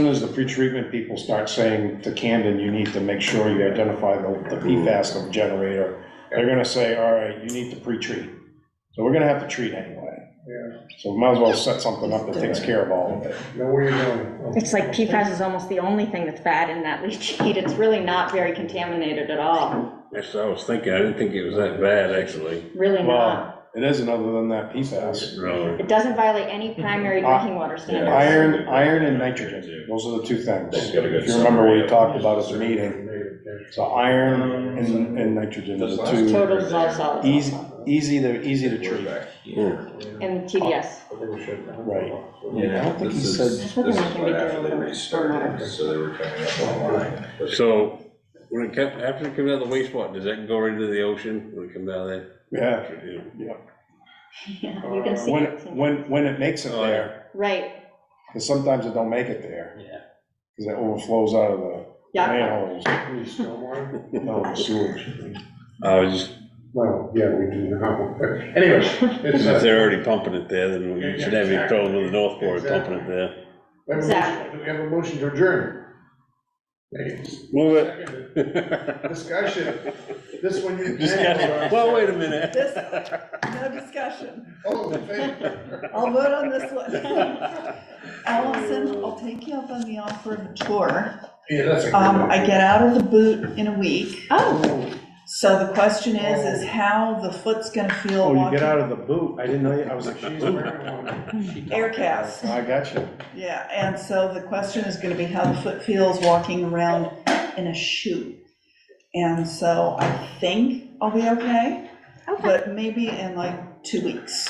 as the pretreatment people start saying to Camden, you need to make sure you identify the PFAS of the generator, they're gonna say, all right, you need to pre-treat. So we're gonna have to treat anyway. Yeah, So we might as well set something up that takes care of all of it. know where you're going. It's like PFAS is almost the only thing that's bad in that leachate. It's really not very contaminated at all. That's what I was thinking. I didn't think it was that bad, actually. Really not. Well, it isn't other than that PFAS. Really. It doesn't violate any primary drinking water standards. Iron and nitrogen, those are the two things. They've got a good If you remember what you summary. talked about at the meeting. So iron and nitrogen are the two. Total dissolved solids. Easy to We're treat. back here. And TDS. Right. Yeah, I don't think he this said. is, That's what this they're is making me what do a after they little restarted, so they were coming up online. But So, when it comes, after it comes out of the wastewater, does that go into the ocean when it comes out of there? Yeah. Yeah, you can see it. When it makes it Oh, yeah. there, Right, because sometimes it don't make it there. Yeah. Because it overflows out of the yeah. manholes, Stormwater? no, the sewage. I was just, Well, yeah, we do now, but anyway. it's, if they're already pumping it there, then we shouldn't have any problem with the North Port pumping it there. we have a motion- Do we have a motion to adjourn? Move Seconded. Discussion. This one you. Discussion. Well, wait a minute. No discussion. All in favor? I'll vote on this one. Allison, I'll take you up on the offer of a tour. Yeah, that's a good I get out of the boot in a week, Oh, so the question is how the foot's gonna feel Oh, you walking. get out of the boot, I didn't know, I was like, She's she's wearing one. Air cast. I got you. Yeah, and so the question is gonna be how the foot feels walking around in a shoe. And so I think I'll be okay, okay. but maybe in like 2 weeks.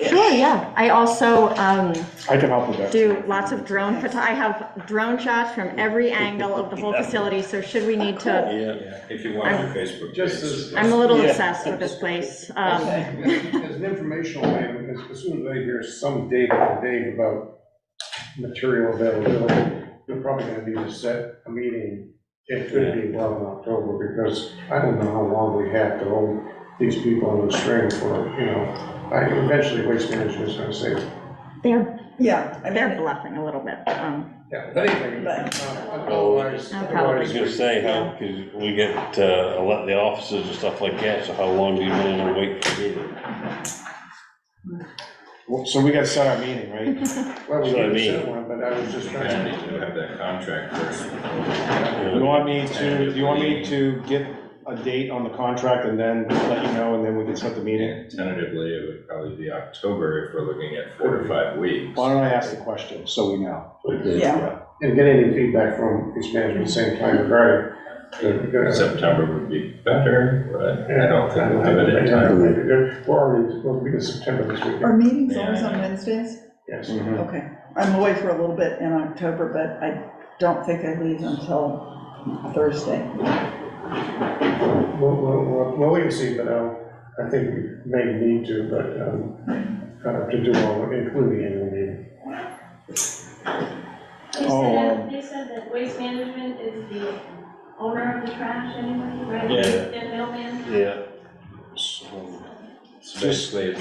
Sure, yeah. I also I can help with that. do lots of drone photo. I have drone shots from every angle of the whole facility, so should we need to, Yeah. if you want your Facebook Just page. as. I'm a little Yeah. obsessed with this place. As an informational item, because as soon as I hear some data from Dave about material availability, we're probably gonna be to set a meeting. It could be well in October, because I don't know how long we have to hold these people on the string for, eventually Waste Management's gonna say, Yeah, I They're mean, bluffing a little bit. yeah, but anyway, otherwise. I'll I probably- was gonna say, how, because we get, let the officers and stuff like that, so how long do you plan on waiting for meeting? So we gotta set our meeting, right? Well, we That's what I didn't mean. set one, but I was just trying I to. need to have that contract first. Do you want me to get a date on the contract and then let you know, and then we can set the meeting? Tentatively, it would probably be October if we're looking at 4 to 5 weeks. Why don't I ask the question, so we know? yeah, And get any feedback from Waste Management, same time regarding. September would be better, but I don't think we'll have it in time. We're already, we'll be in September this week. our meeting's always on Wednesdays? Yes. Okay, I'm away for a little bit in October, but I don't think I leave until Thursday. We'll wait and see, but I think we may need to, but to do all, including annual meeting. They said that Waste Management is the owner of the trash anyway, right? Yeah. The middleman? Yeah. So basically,